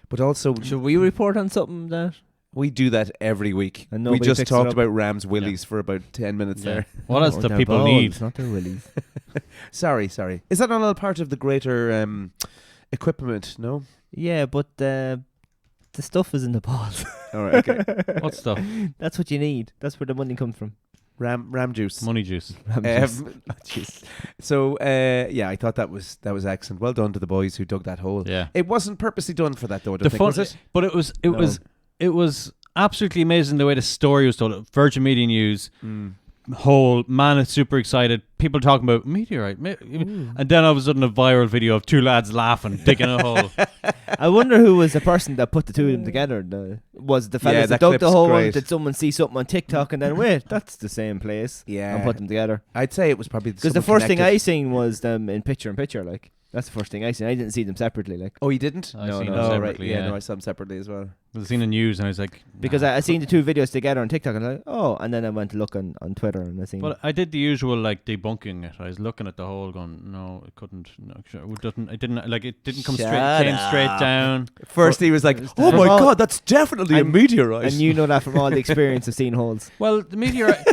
[SPEAKER 1] But also,
[SPEAKER 2] Should we report on something that?
[SPEAKER 1] we do that every week.
[SPEAKER 2] And
[SPEAKER 1] We
[SPEAKER 2] nobody
[SPEAKER 1] just
[SPEAKER 2] picks it
[SPEAKER 1] talked
[SPEAKER 2] up?
[SPEAKER 1] about Rams Willies for about 10 minutes
[SPEAKER 3] Yeah.
[SPEAKER 1] there.
[SPEAKER 3] What else
[SPEAKER 2] Oh,
[SPEAKER 3] do
[SPEAKER 2] their
[SPEAKER 3] people
[SPEAKER 2] balls,
[SPEAKER 3] need?
[SPEAKER 2] Not their willies.
[SPEAKER 1] Sorry. Is that not all part of the greater equipment? No.
[SPEAKER 2] Yeah, but the stuff is in the balls.
[SPEAKER 1] All right. Okay.
[SPEAKER 3] What stuff?
[SPEAKER 2] That's what you need. That's where the money comes from.
[SPEAKER 1] Ram juice.
[SPEAKER 3] Money juice.
[SPEAKER 1] Jeez. So I thought that was excellent. Well done to the boys who dug that hole.
[SPEAKER 3] Yeah.
[SPEAKER 1] It wasn't purposely done for that though. I don't think, was it?
[SPEAKER 3] But it was absolutely amazing the way the story was told. Virgin Media News. Whole man is super excited. People talking about meteorite, and then all of a sudden a viral video of 2 lads laughing, digging a hole.
[SPEAKER 2] I wonder who was the person that put the two of them together. Was it the fellas
[SPEAKER 1] that
[SPEAKER 2] that dug the
[SPEAKER 1] clip's
[SPEAKER 2] hole?
[SPEAKER 1] great.
[SPEAKER 2] Did someone see something on TikTok and then wait, that's the same place?
[SPEAKER 1] Yeah.
[SPEAKER 2] And put them together.
[SPEAKER 1] I'd say it was probably
[SPEAKER 2] Because the
[SPEAKER 1] someone
[SPEAKER 2] first thing
[SPEAKER 1] connected.
[SPEAKER 2] I seen was them in picture. Like that's the first thing I seen. I didn't see them separately. Like
[SPEAKER 1] Oh, you didn't?
[SPEAKER 3] I
[SPEAKER 2] No,
[SPEAKER 3] seen
[SPEAKER 2] no.
[SPEAKER 3] them
[SPEAKER 1] Oh, right.
[SPEAKER 3] separately,
[SPEAKER 1] Yeah, no, I saw them separately as well.
[SPEAKER 3] I seen the news and I was like,
[SPEAKER 2] because
[SPEAKER 3] nah.
[SPEAKER 2] I seen the two videos together on TikTok and I was like, oh, and then I went to look on Twitter and I seen.
[SPEAKER 3] But I did the usual like debunking it. I was looking at the hole, going, no, it couldn't. No, sure, it doesn't. It didn't. Like it didn't come
[SPEAKER 2] Shut
[SPEAKER 3] straight. Came straight
[SPEAKER 2] up.
[SPEAKER 3] down.
[SPEAKER 1] First, he was like, "Oh
[SPEAKER 2] From
[SPEAKER 1] my
[SPEAKER 2] all-
[SPEAKER 1] god, that's definitely a
[SPEAKER 2] And-
[SPEAKER 1] meteorite."
[SPEAKER 2] and you know that from all the experience of seeing holes.
[SPEAKER 3] Well, the meteorite,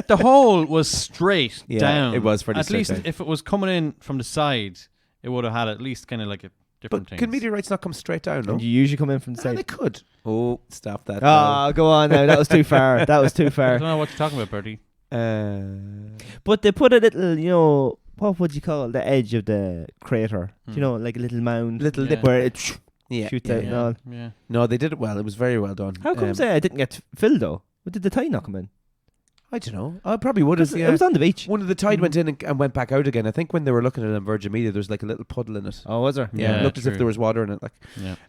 [SPEAKER 3] the hole was straight
[SPEAKER 1] Yeah,
[SPEAKER 3] down.
[SPEAKER 1] it was pretty
[SPEAKER 3] At
[SPEAKER 1] straight
[SPEAKER 3] least
[SPEAKER 1] down.
[SPEAKER 3] if it was coming in from the side, it would have had at least kind of like a different
[SPEAKER 1] but
[SPEAKER 3] thing.
[SPEAKER 1] can meteorites not come straight down? No,
[SPEAKER 2] And you usually come in from the
[SPEAKER 1] they
[SPEAKER 2] side.
[SPEAKER 1] could. Oh, stop that!
[SPEAKER 2] Oh, go on now. That was too far. That was too
[SPEAKER 3] I
[SPEAKER 2] far.
[SPEAKER 3] don't know what you're talking about, Bertie.
[SPEAKER 2] But they put a little, what would you call the edge of the crater?
[SPEAKER 3] Hmm.
[SPEAKER 2] You know, like a little mound.
[SPEAKER 1] Little
[SPEAKER 3] Yeah.
[SPEAKER 1] dip.
[SPEAKER 2] Where it
[SPEAKER 1] Yeah,
[SPEAKER 2] shoots
[SPEAKER 1] yeah,
[SPEAKER 2] out
[SPEAKER 1] yeah.
[SPEAKER 2] and all.
[SPEAKER 3] Yeah.
[SPEAKER 1] No, they did it well. It was very well done.
[SPEAKER 2] How come I didn't get filled though? What did the tie not come in?
[SPEAKER 1] I don't know. I probably would have.
[SPEAKER 2] It was on the beach.
[SPEAKER 1] One of the tide went in and went back out again. I think when they were looking at it on Virgin Media, there was like a little puddle in it.
[SPEAKER 2] Oh, was there?
[SPEAKER 1] Yeah, it looked as if
[SPEAKER 3] true.
[SPEAKER 1] there was water in it. Like,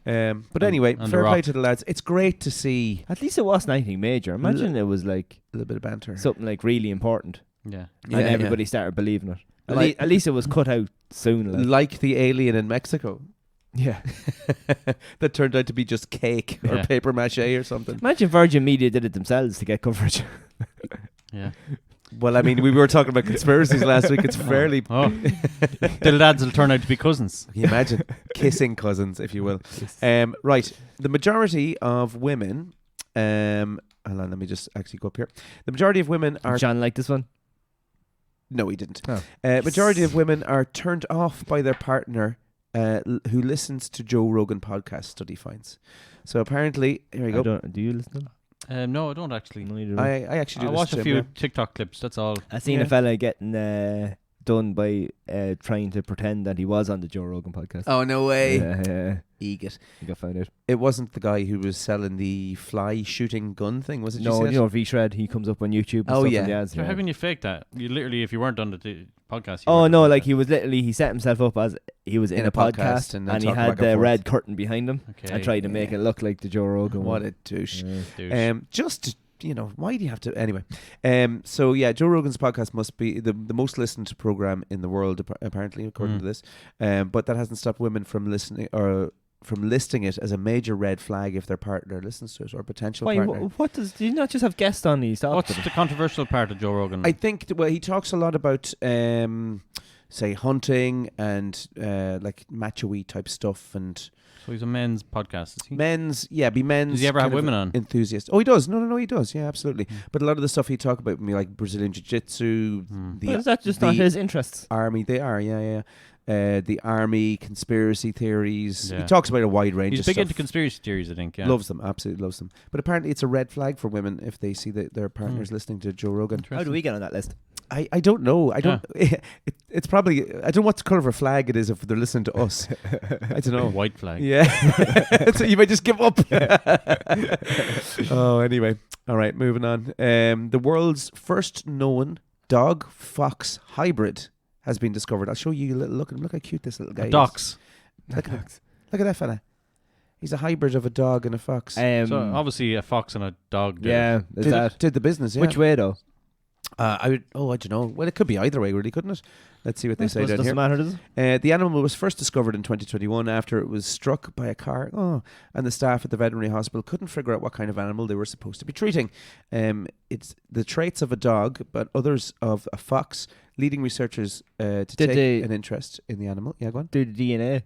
[SPEAKER 3] Yeah.
[SPEAKER 1] but anyway,
[SPEAKER 3] and
[SPEAKER 1] fair
[SPEAKER 3] the
[SPEAKER 1] play
[SPEAKER 3] rock.
[SPEAKER 1] to the lads. It's great to see
[SPEAKER 2] At least it wasn't anything major. Imagine it was like
[SPEAKER 1] a little bit of banter.
[SPEAKER 2] something like really important,
[SPEAKER 3] Yeah.
[SPEAKER 2] and everybody started believing it.
[SPEAKER 1] Like-
[SPEAKER 2] At least it was cut out soon.
[SPEAKER 1] Like the alien in Mexico.
[SPEAKER 2] Yeah.
[SPEAKER 1] That turned out to be just cake or
[SPEAKER 3] Yeah.
[SPEAKER 1] paper mache or something.
[SPEAKER 2] Imagine Virgin Media did it themselves to get coverage.
[SPEAKER 3] Yeah.
[SPEAKER 1] Well, I mean, we were talking about conspiracies last week. It's fairly.
[SPEAKER 3] Oh. The lads will turn out to be cousins.
[SPEAKER 1] Can you imagine kissing cousins, if you will? Right. The majority of women. Hold on, let me just actually go up here. The majority of women are.
[SPEAKER 2] John liked this one.
[SPEAKER 1] No, he didn't.
[SPEAKER 2] Oh.
[SPEAKER 1] Majority of women are turned off by their partner who listens to Joe Rogan podcast, study finds. So apparently, here we go.
[SPEAKER 2] Do you listen to them?
[SPEAKER 3] No, I don't actually.
[SPEAKER 1] I actually do
[SPEAKER 3] I
[SPEAKER 1] listen
[SPEAKER 3] watched
[SPEAKER 1] to
[SPEAKER 3] a
[SPEAKER 1] him,
[SPEAKER 3] few
[SPEAKER 1] yeah.
[SPEAKER 3] TikTok clips. That's all.
[SPEAKER 2] I seen
[SPEAKER 1] Yeah.
[SPEAKER 2] a fella getting done by trying to pretend that he was on the Joe Rogan podcast.
[SPEAKER 1] Oh, no way.
[SPEAKER 2] Yeah.
[SPEAKER 1] Egot.
[SPEAKER 2] He got found out.
[SPEAKER 1] It wasn't the guy who was selling the fly shooting gun thing, was it?
[SPEAKER 2] No,
[SPEAKER 1] you
[SPEAKER 2] you know V-Shred, he comes up on YouTube and
[SPEAKER 1] Oh,
[SPEAKER 2] stuff
[SPEAKER 1] yeah.
[SPEAKER 2] in the ads.
[SPEAKER 3] So how can you fake that? You literally, if you weren't on the podcast. You
[SPEAKER 2] Oh
[SPEAKER 3] weren't
[SPEAKER 2] no,
[SPEAKER 3] on
[SPEAKER 2] like
[SPEAKER 3] that.
[SPEAKER 2] he was literally, he set himself up as he was in a podcast
[SPEAKER 1] and
[SPEAKER 2] and he
[SPEAKER 1] talking
[SPEAKER 2] had
[SPEAKER 1] back and
[SPEAKER 2] the
[SPEAKER 1] forth.
[SPEAKER 2] red curtain behind him.
[SPEAKER 3] Okay.
[SPEAKER 2] I tried to make it look like the Joe Rogan
[SPEAKER 1] What
[SPEAKER 2] one.
[SPEAKER 1] a douche.
[SPEAKER 2] Yeah.
[SPEAKER 3] Douche.
[SPEAKER 1] Just to, why do you have to anyway? So yeah, Joe Rogan's podcast must be the most listened to program in the world, apparently, according to this. But that hasn't stopped women from listening or from listing it as a major red flag if their partner listens to it or potential
[SPEAKER 2] Why?
[SPEAKER 1] partner.
[SPEAKER 2] What does? Do you not just have guests on these?
[SPEAKER 3] What's the controversial part of Joe Rogan?
[SPEAKER 1] I think he talks a lot about say hunting and like macho-y type stuff and
[SPEAKER 3] so he's a men's podcast, is he?
[SPEAKER 1] men's.
[SPEAKER 3] Does he ever have
[SPEAKER 1] kind of
[SPEAKER 3] women on?
[SPEAKER 1] enthusiast? Oh, he does. No, he does. Yeah, absolutely. But a lot of the stuff he talk about, like Brazilian jiu-jitsu,
[SPEAKER 2] But is that just not his interests?
[SPEAKER 1] army, they are, yeah. The army, conspiracy theories.
[SPEAKER 3] Yeah.
[SPEAKER 1] He talks about a wide range
[SPEAKER 3] He's
[SPEAKER 1] of
[SPEAKER 3] big
[SPEAKER 1] stuff.
[SPEAKER 3] into conspiracy theories, I think. Yeah.
[SPEAKER 1] Loves them, absolutely loves them. But apparently it's a red flag for women if they see that their partner's listening to Joe Rogan.
[SPEAKER 2] How do we get on that list?
[SPEAKER 1] I don't know. I don't. It's probably. I don't know what colour of a flag it is if they're listening to us. I don't know.
[SPEAKER 3] White flag.
[SPEAKER 1] Yeah. So you might just give up. Oh, anyway. All right, moving on. The world's first known dog-fox hybrid has been discovered. I'll show you a little look. Look how cute this little guy is.
[SPEAKER 3] Docs.
[SPEAKER 1] Look at that fella. He's a hybrid of a dog and a fox.
[SPEAKER 3] So obviously a fox and a dog.
[SPEAKER 2] yeah, is that
[SPEAKER 1] Did the business, yeah.
[SPEAKER 2] which way though?
[SPEAKER 1] I don't know. Well, it could be either way, really, couldn't it? Let's see what they say down
[SPEAKER 2] doesn't
[SPEAKER 1] here.
[SPEAKER 2] matter, does it?
[SPEAKER 1] The animal was first discovered in 2021 after it was struck by a car. And the staff at the veterinary hospital couldn't figure out what kind of animal they were supposed to be treating. It's the traits of a dog, but others of a fox, leading researchers to take an interest in the animal. Yeah, go on.
[SPEAKER 2] Do the DNA?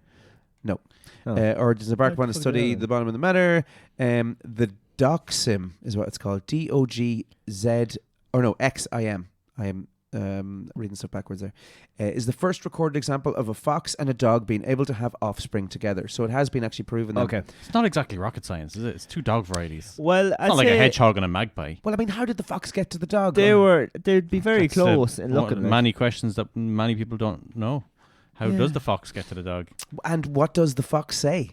[SPEAKER 1] No.
[SPEAKER 2] Oh.
[SPEAKER 1] Or does embark upon a
[SPEAKER 2] fuck
[SPEAKER 1] study
[SPEAKER 2] yeah.
[SPEAKER 1] the bottom of the matter. The DocSim is what it's called. DOGZ, or no, XIM. I am reading stuff backwards there. Is the first recorded example of a fox and a dog being able to have offspring together. So it has been actually proven.
[SPEAKER 2] Okay.
[SPEAKER 3] It's not exactly rocket science, is it? It's two dog varieties.
[SPEAKER 2] Well,
[SPEAKER 3] It's
[SPEAKER 2] I'd
[SPEAKER 3] not like a
[SPEAKER 2] say
[SPEAKER 3] hedgehog and a magpie.
[SPEAKER 1] Well, I mean, how did the fox get to the dog?
[SPEAKER 2] they'd be very
[SPEAKER 3] That's,
[SPEAKER 2] close in looking. like.
[SPEAKER 3] Many questions that many people don't know. How
[SPEAKER 1] Yeah.
[SPEAKER 3] does the fox get to the dog?
[SPEAKER 1] And what does the fox say?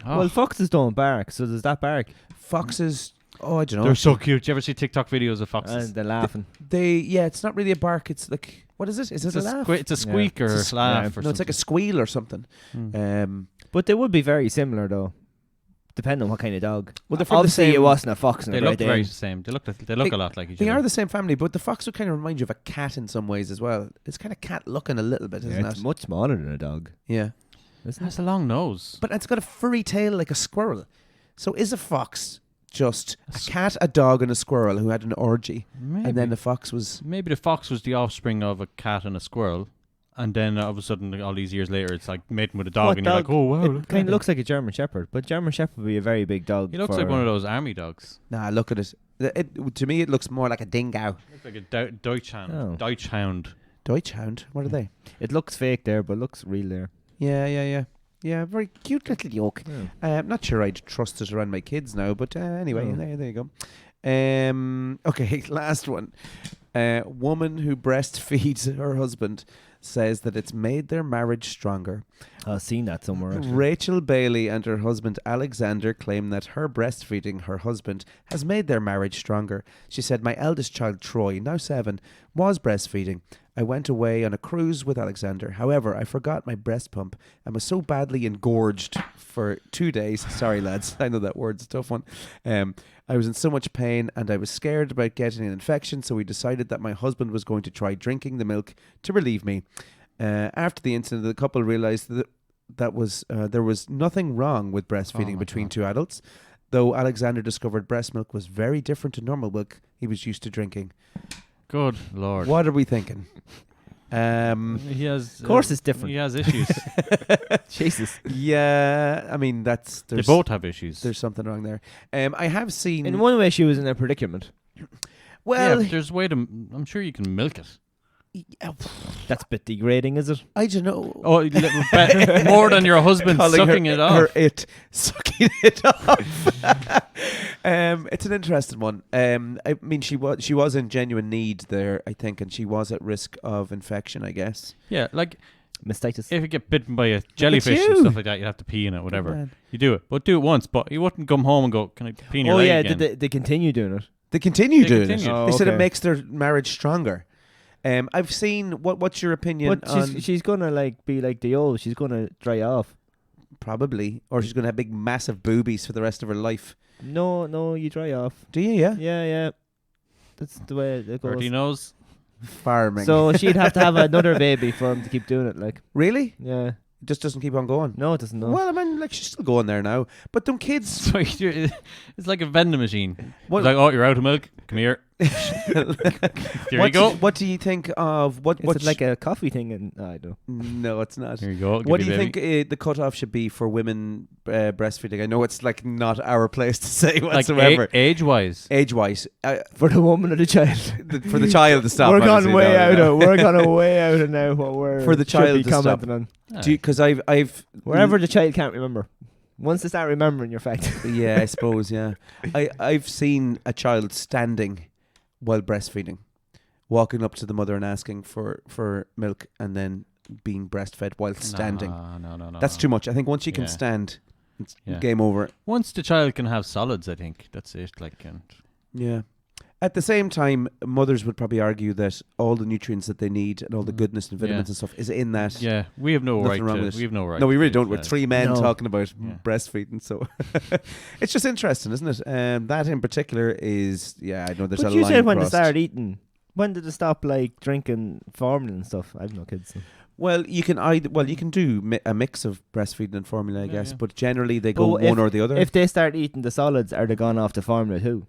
[SPEAKER 3] Oh,
[SPEAKER 2] Well, foxes don't bark, so does that bark?
[SPEAKER 1] Foxes. Oh, I don't know.
[SPEAKER 3] they're so cute. Do you ever see TikTok videos of foxes?
[SPEAKER 2] And they're laughing.
[SPEAKER 1] It's not really a bark. It's like, what is it? Is it a laugh?
[SPEAKER 3] It's a squeak or
[SPEAKER 1] It's
[SPEAKER 3] a laugh or
[SPEAKER 1] No, it's like a squeal or something.
[SPEAKER 2] But they would be very similar, though, depending on what kind of dog.
[SPEAKER 1] Well, they're from the
[SPEAKER 2] Obviously,
[SPEAKER 1] same-
[SPEAKER 2] it wasn't a fox and
[SPEAKER 3] They
[SPEAKER 2] a
[SPEAKER 3] look
[SPEAKER 2] Great
[SPEAKER 3] very
[SPEAKER 2] Dane.
[SPEAKER 3] the same. They look a lot like each
[SPEAKER 1] They
[SPEAKER 3] other.
[SPEAKER 1] are the same family, but the fox would kind of remind you of a cat in some ways as well. It's kind of cat looking a little bit, isn't
[SPEAKER 2] It's
[SPEAKER 1] it?
[SPEAKER 2] much smaller than a dog.
[SPEAKER 1] Yeah.
[SPEAKER 2] Isn't
[SPEAKER 3] Has a long nose.
[SPEAKER 1] But it's got a furry tail like a squirrel. So is a fox just a cat, a dog, and a squirrel who had an orgy?
[SPEAKER 3] Maybe.
[SPEAKER 1] And then the fox was...
[SPEAKER 3] Maybe the fox was the offspring of a cat and a squirrel, and then all of a sudden, all these years later, it's like mating with a dog,
[SPEAKER 2] What
[SPEAKER 3] and you're like, oh wow.
[SPEAKER 2] It kind of looks like a German Shepherd, but German Shepherd would be a very big dog.
[SPEAKER 3] He looks like one of those army dogs.
[SPEAKER 1] Nah, look at it. To me, it looks more like a dingo.
[SPEAKER 3] Looks like a Deutschhound.
[SPEAKER 2] Oh.
[SPEAKER 3] Deutschhound.
[SPEAKER 1] Deutschhound. What are they?
[SPEAKER 2] It looks fake there, but looks real there.
[SPEAKER 1] Yeah. Yeah, very cute little yoke. I'm not sure I'd trust it around my kids now, but anyway, there you go. Okay, last one. Woman who breastfeeds her husband says that it's made their marriage stronger.
[SPEAKER 2] I've seen that somewhere. Actually.
[SPEAKER 1] Rachel Bailey and her husband Alexander claim that her breastfeeding her husband has made their marriage stronger. She said, "My eldest child, Troy, now 7, was breastfeeding. I went away on a cruise with Alexander. However, I forgot my breast pump and was so badly engorged for 2 days." Sorry, lads. I know that word's a tough one. I was in so much pain and I was scared about getting an infection, so we decided that my husband was going to try drinking the milk to relieve me. After the incident, the couple realised that there was nothing wrong with breastfeeding between two adults, though Alexander discovered breast milk was very different to normal milk he was used to drinking.
[SPEAKER 3] Good Lord.
[SPEAKER 1] What are we thinking?
[SPEAKER 3] He has.
[SPEAKER 2] Of course, it's different.
[SPEAKER 3] He has issues.
[SPEAKER 2] Jesus.
[SPEAKER 1] Yeah, I mean
[SPEAKER 3] They both have issues.
[SPEAKER 1] there's something wrong there. I have seen.
[SPEAKER 2] In one way, she was in a predicament.
[SPEAKER 1] Well,
[SPEAKER 3] yeah, there's a way to. I'm sure you can milk it.
[SPEAKER 2] That's a bit degrading, is it?
[SPEAKER 1] I don't know.
[SPEAKER 3] Oh, a little bit more than your husband
[SPEAKER 1] Calling
[SPEAKER 3] sucking
[SPEAKER 1] her,
[SPEAKER 3] it off.
[SPEAKER 1] sucking it off. It's an interesting one. I mean, she was in genuine need there, I think, and she was at risk of infection, I guess.
[SPEAKER 3] Yeah, like
[SPEAKER 2] Mastitis.
[SPEAKER 3] if you get bitten by a jellyfish and
[SPEAKER 1] you.
[SPEAKER 3] stuff like that, you have to pee in it, whatever.
[SPEAKER 1] man.
[SPEAKER 3] You do it, but do it once. But you wouldn't come home and go, "Can I pee in your leg again?"
[SPEAKER 2] They continue doing it.
[SPEAKER 1] They continue
[SPEAKER 3] They
[SPEAKER 1] doing
[SPEAKER 3] continue.
[SPEAKER 1] it.
[SPEAKER 2] Oh,
[SPEAKER 1] They said it
[SPEAKER 2] okay.
[SPEAKER 1] makes their marriage stronger. I've seen. What's your opinion
[SPEAKER 2] But
[SPEAKER 1] on?
[SPEAKER 2] she's gonna be like the old. She's gonna dry off.
[SPEAKER 1] Probably, or she's going to have big, massive boobies for the rest of her life.
[SPEAKER 2] No, you dry off.
[SPEAKER 1] Do you? Yeah.
[SPEAKER 2] Yeah. That's the way it goes.
[SPEAKER 3] Bertie knows.
[SPEAKER 1] Farming.
[SPEAKER 2] So she'd have to have another baby for him to keep doing it. Like,
[SPEAKER 1] really,
[SPEAKER 2] yeah.
[SPEAKER 1] it just doesn't keep on going.
[SPEAKER 2] No, it doesn't. No.
[SPEAKER 1] Well, I mean, like she's still going there now. But don't kids?
[SPEAKER 3] So it's like a vending machine.
[SPEAKER 1] What-
[SPEAKER 3] It's like, "Oh, you're out of milk. Come here. Here you go.
[SPEAKER 1] What do you think of what?
[SPEAKER 2] Is
[SPEAKER 1] What
[SPEAKER 2] it like a coffee thing? And I don't.
[SPEAKER 1] No, it's not.
[SPEAKER 3] Here you go.
[SPEAKER 1] What do you think the cutoff should be for women breastfeeding? I know it's like not our place to say whatsoever.
[SPEAKER 3] Like age-wise.
[SPEAKER 1] Age-wise,
[SPEAKER 2] For the woman or the child.
[SPEAKER 1] for the child to stop.
[SPEAKER 2] We're gone
[SPEAKER 1] obviously,
[SPEAKER 2] way
[SPEAKER 1] no,
[SPEAKER 2] out
[SPEAKER 1] no.
[SPEAKER 2] of. We're gone way out of now. What we're
[SPEAKER 1] For the
[SPEAKER 2] should
[SPEAKER 1] child
[SPEAKER 2] be
[SPEAKER 1] to stop.
[SPEAKER 2] commenting on.
[SPEAKER 1] Because I've
[SPEAKER 2] Wherever the child can't remember. Once they start remembering, you're fact.
[SPEAKER 1] yeah, I suppose, yeah. I've seen a child standing while breastfeeding, walking up to the mother and asking for milk and then being breastfed while standing.
[SPEAKER 3] No.
[SPEAKER 1] That's too much. I think once you can
[SPEAKER 3] Yeah.
[SPEAKER 1] stand, it's
[SPEAKER 3] Yeah.
[SPEAKER 1] game over.
[SPEAKER 3] Once the child can have solids, I think that's it. Like, and
[SPEAKER 1] Yeah. At the same time, mothers would probably argue that all the nutrients that they need and all the goodness and vitamins
[SPEAKER 3] Yeah.
[SPEAKER 1] and stuff is in that.
[SPEAKER 3] yeah, we have no
[SPEAKER 1] Nothing
[SPEAKER 3] right.
[SPEAKER 1] wrong
[SPEAKER 3] To,
[SPEAKER 1] with it.
[SPEAKER 3] we have no right.
[SPEAKER 1] No, we
[SPEAKER 3] to
[SPEAKER 1] really
[SPEAKER 3] do
[SPEAKER 1] don't. We're
[SPEAKER 3] that.
[SPEAKER 1] 3 men
[SPEAKER 2] No.
[SPEAKER 1] talking about
[SPEAKER 3] Yeah.
[SPEAKER 1] breastfeeding, so it's just interesting, isn't it? That in particular is, yeah, I know there's
[SPEAKER 2] But
[SPEAKER 1] a
[SPEAKER 2] you
[SPEAKER 1] line
[SPEAKER 2] said when they
[SPEAKER 1] crossed.
[SPEAKER 2] started eating. When did they stop like drinking formula and stuff? I've no kids. So.
[SPEAKER 1] Well, you can you can do a mix of breastfeeding and formula, I
[SPEAKER 3] Yeah,
[SPEAKER 1] guess,
[SPEAKER 3] yeah.
[SPEAKER 1] but generally they
[SPEAKER 2] But
[SPEAKER 1] go
[SPEAKER 2] if-
[SPEAKER 1] one or the other.
[SPEAKER 2] If they start eating the solids, are they gone off the formula too?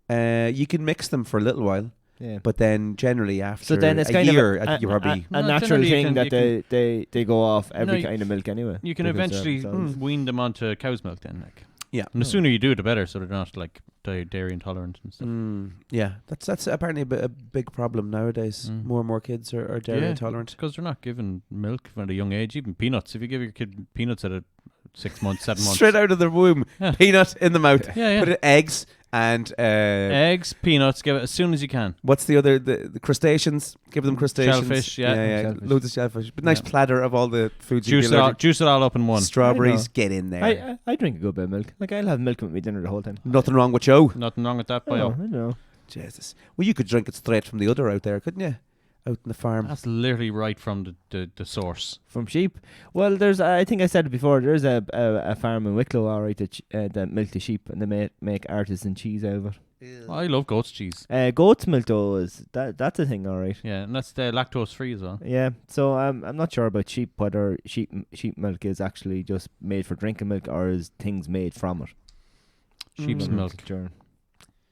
[SPEAKER 1] You can mix them for a little while,
[SPEAKER 2] Yeah.
[SPEAKER 1] but then generally after
[SPEAKER 2] So then it's
[SPEAKER 1] a
[SPEAKER 2] kind
[SPEAKER 1] year,
[SPEAKER 2] of
[SPEAKER 1] I think you probably
[SPEAKER 2] a
[SPEAKER 3] No,
[SPEAKER 2] natural
[SPEAKER 3] generally you
[SPEAKER 2] thing
[SPEAKER 3] can-
[SPEAKER 2] that
[SPEAKER 3] you
[SPEAKER 2] they go off every
[SPEAKER 3] No,
[SPEAKER 2] kind of milk anyway.
[SPEAKER 3] You can
[SPEAKER 2] because they're
[SPEAKER 3] eventually
[SPEAKER 2] solids.
[SPEAKER 3] wean them onto cow's milk then, like.
[SPEAKER 1] Yeah.
[SPEAKER 3] And the sooner you do it, the better, so they're not like dairy intolerant and stuff.
[SPEAKER 1] yeah, that's apparently a big problem nowadays.
[SPEAKER 3] Mm.
[SPEAKER 1] More and more kids are dairy
[SPEAKER 3] Yeah.
[SPEAKER 1] intolerant.
[SPEAKER 3] Because they're not given milk at a young age, even peanuts. If you give your kid peanuts at 6 months, 7 months,
[SPEAKER 1] Straight out of the womb,
[SPEAKER 3] Yeah.
[SPEAKER 1] peanut in the mouth.
[SPEAKER 3] yeah,
[SPEAKER 1] Put it eggs and
[SPEAKER 3] eggs, peanuts, give it as soon as you can.
[SPEAKER 1] what's the other the crustaceans? Give them crustaceans.
[SPEAKER 3] Shellfish, yeah.
[SPEAKER 2] Shellfish.
[SPEAKER 1] Loads of shellfish. But nice
[SPEAKER 3] Yeah.
[SPEAKER 1] platter of all the foods.
[SPEAKER 3] Juice it all up in one.
[SPEAKER 1] Strawberries,
[SPEAKER 2] I
[SPEAKER 1] get in there.
[SPEAKER 2] I drink a good bit of milk. Like I'll have milk with me dinner the whole time.
[SPEAKER 1] Nothing wrong with Joe.
[SPEAKER 3] Nothing wrong with that,
[SPEAKER 2] I
[SPEAKER 3] bio.
[SPEAKER 2] don't know.
[SPEAKER 1] Jesus. Well, you could drink it straight from the udder out there, couldn't you? Out in the farm.
[SPEAKER 3] That's literally right from the source.
[SPEAKER 2] From sheep. Well, there's I think I said it before. There's a farm in Wicklow, all right, that milk the sheep and they make artisan cheese out of it.
[SPEAKER 3] I love goat's cheese.
[SPEAKER 2] Goat's milk though is that's a thing, all right.
[SPEAKER 3] Yeah, and that's lactose free as well.
[SPEAKER 2] Yeah, so I'm not sure about sheep, whether sheep milk is actually just made for drinking milk or is things made from it.
[SPEAKER 3] Sheep's
[SPEAKER 1] Mm.
[SPEAKER 3] milk.
[SPEAKER 2] Sure.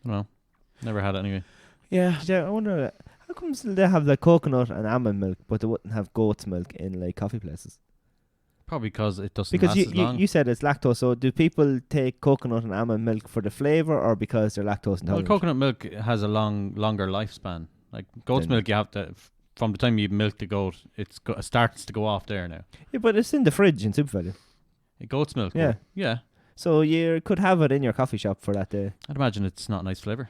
[SPEAKER 3] No, never had it anyway.
[SPEAKER 1] Yeah.
[SPEAKER 2] Yeah, I wonder how comes they have like coconut and almond milk, but they wouldn't have goat's milk in like coffee places?
[SPEAKER 3] Probably because it doesn't
[SPEAKER 2] Because
[SPEAKER 3] last as long.
[SPEAKER 2] you said it's lactose. So do people take coconut and almond milk for the flavour or because they're lactose
[SPEAKER 3] well,
[SPEAKER 2] intolerant?
[SPEAKER 3] coconut milk has a longer lifespan. Like goat's
[SPEAKER 2] Then-
[SPEAKER 3] milk, you have to from the time you milk the goat, it starts to go off there now.
[SPEAKER 2] Yeah, but it's in the fridge in Super Value.
[SPEAKER 3] Goat's milk.
[SPEAKER 2] Yeah.
[SPEAKER 3] Yeah.
[SPEAKER 2] So you could have it in your coffee shop for that day.
[SPEAKER 3] I'd imagine it's not a nice flavour.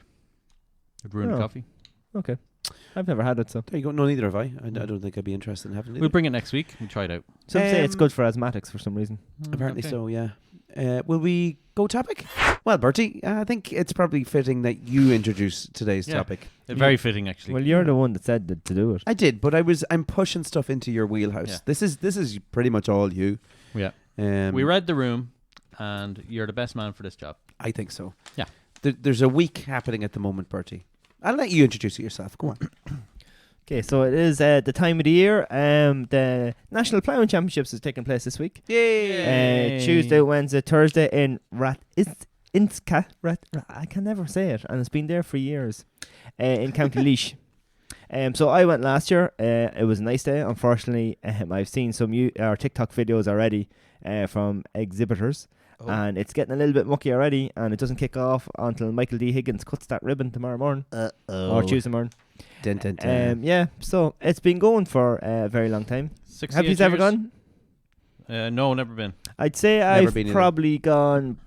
[SPEAKER 3] It'd ruin the
[SPEAKER 2] Oh.
[SPEAKER 3] coffee.
[SPEAKER 2] Okay. I've never had it, so
[SPEAKER 1] There you go. No, neither have I. I don't think I'd be interested in having it.
[SPEAKER 3] We'll bring it next week. We'll try it out.
[SPEAKER 2] some say it's good for asthmatics for some reason.
[SPEAKER 1] Apparently
[SPEAKER 3] Okay.
[SPEAKER 1] so, yeah. Will we go topic? Well, Bertie, I think it's probably fitting that you introduce today's
[SPEAKER 3] Yeah.
[SPEAKER 1] topic.
[SPEAKER 3] Very fitting, actually.
[SPEAKER 2] Well, you're the one that said to do it.
[SPEAKER 1] I did, but I'm pushing stuff into your wheelhouse.
[SPEAKER 3] Yeah.
[SPEAKER 1] This is pretty much all you.
[SPEAKER 3] Yeah. We read the room, and you're the best man for this job.
[SPEAKER 1] I think so.
[SPEAKER 3] Yeah.
[SPEAKER 1] There's a week happening at the moment, Bertie. I'll let you introduce it yourself. Go on.
[SPEAKER 2] Okay, so it is the time of the year. The National Ploughing Championships is taking place this week.
[SPEAKER 3] Yay!
[SPEAKER 2] Tuesday, Wednesday, Thursday in Inska. I can never say it, and it's been there for years. In County Laois. So I went last year. It was a nice day. Unfortunately, I've seen some TikTok videos already from exhibitors.
[SPEAKER 1] Oh.
[SPEAKER 2] And it's getting a little bit mucky already, and it doesn't kick off until Michael D. Higgins cuts that ribbon tomorrow morning or Tuesday morning.
[SPEAKER 1] Dun, dun, dun.
[SPEAKER 2] Yeah, so it's been going for a very long time.
[SPEAKER 3] 68
[SPEAKER 2] Have you ever
[SPEAKER 3] years?
[SPEAKER 2] gone?
[SPEAKER 3] No, never been.
[SPEAKER 2] I'd say
[SPEAKER 1] Never
[SPEAKER 2] I've
[SPEAKER 1] been either.
[SPEAKER 2] probably gone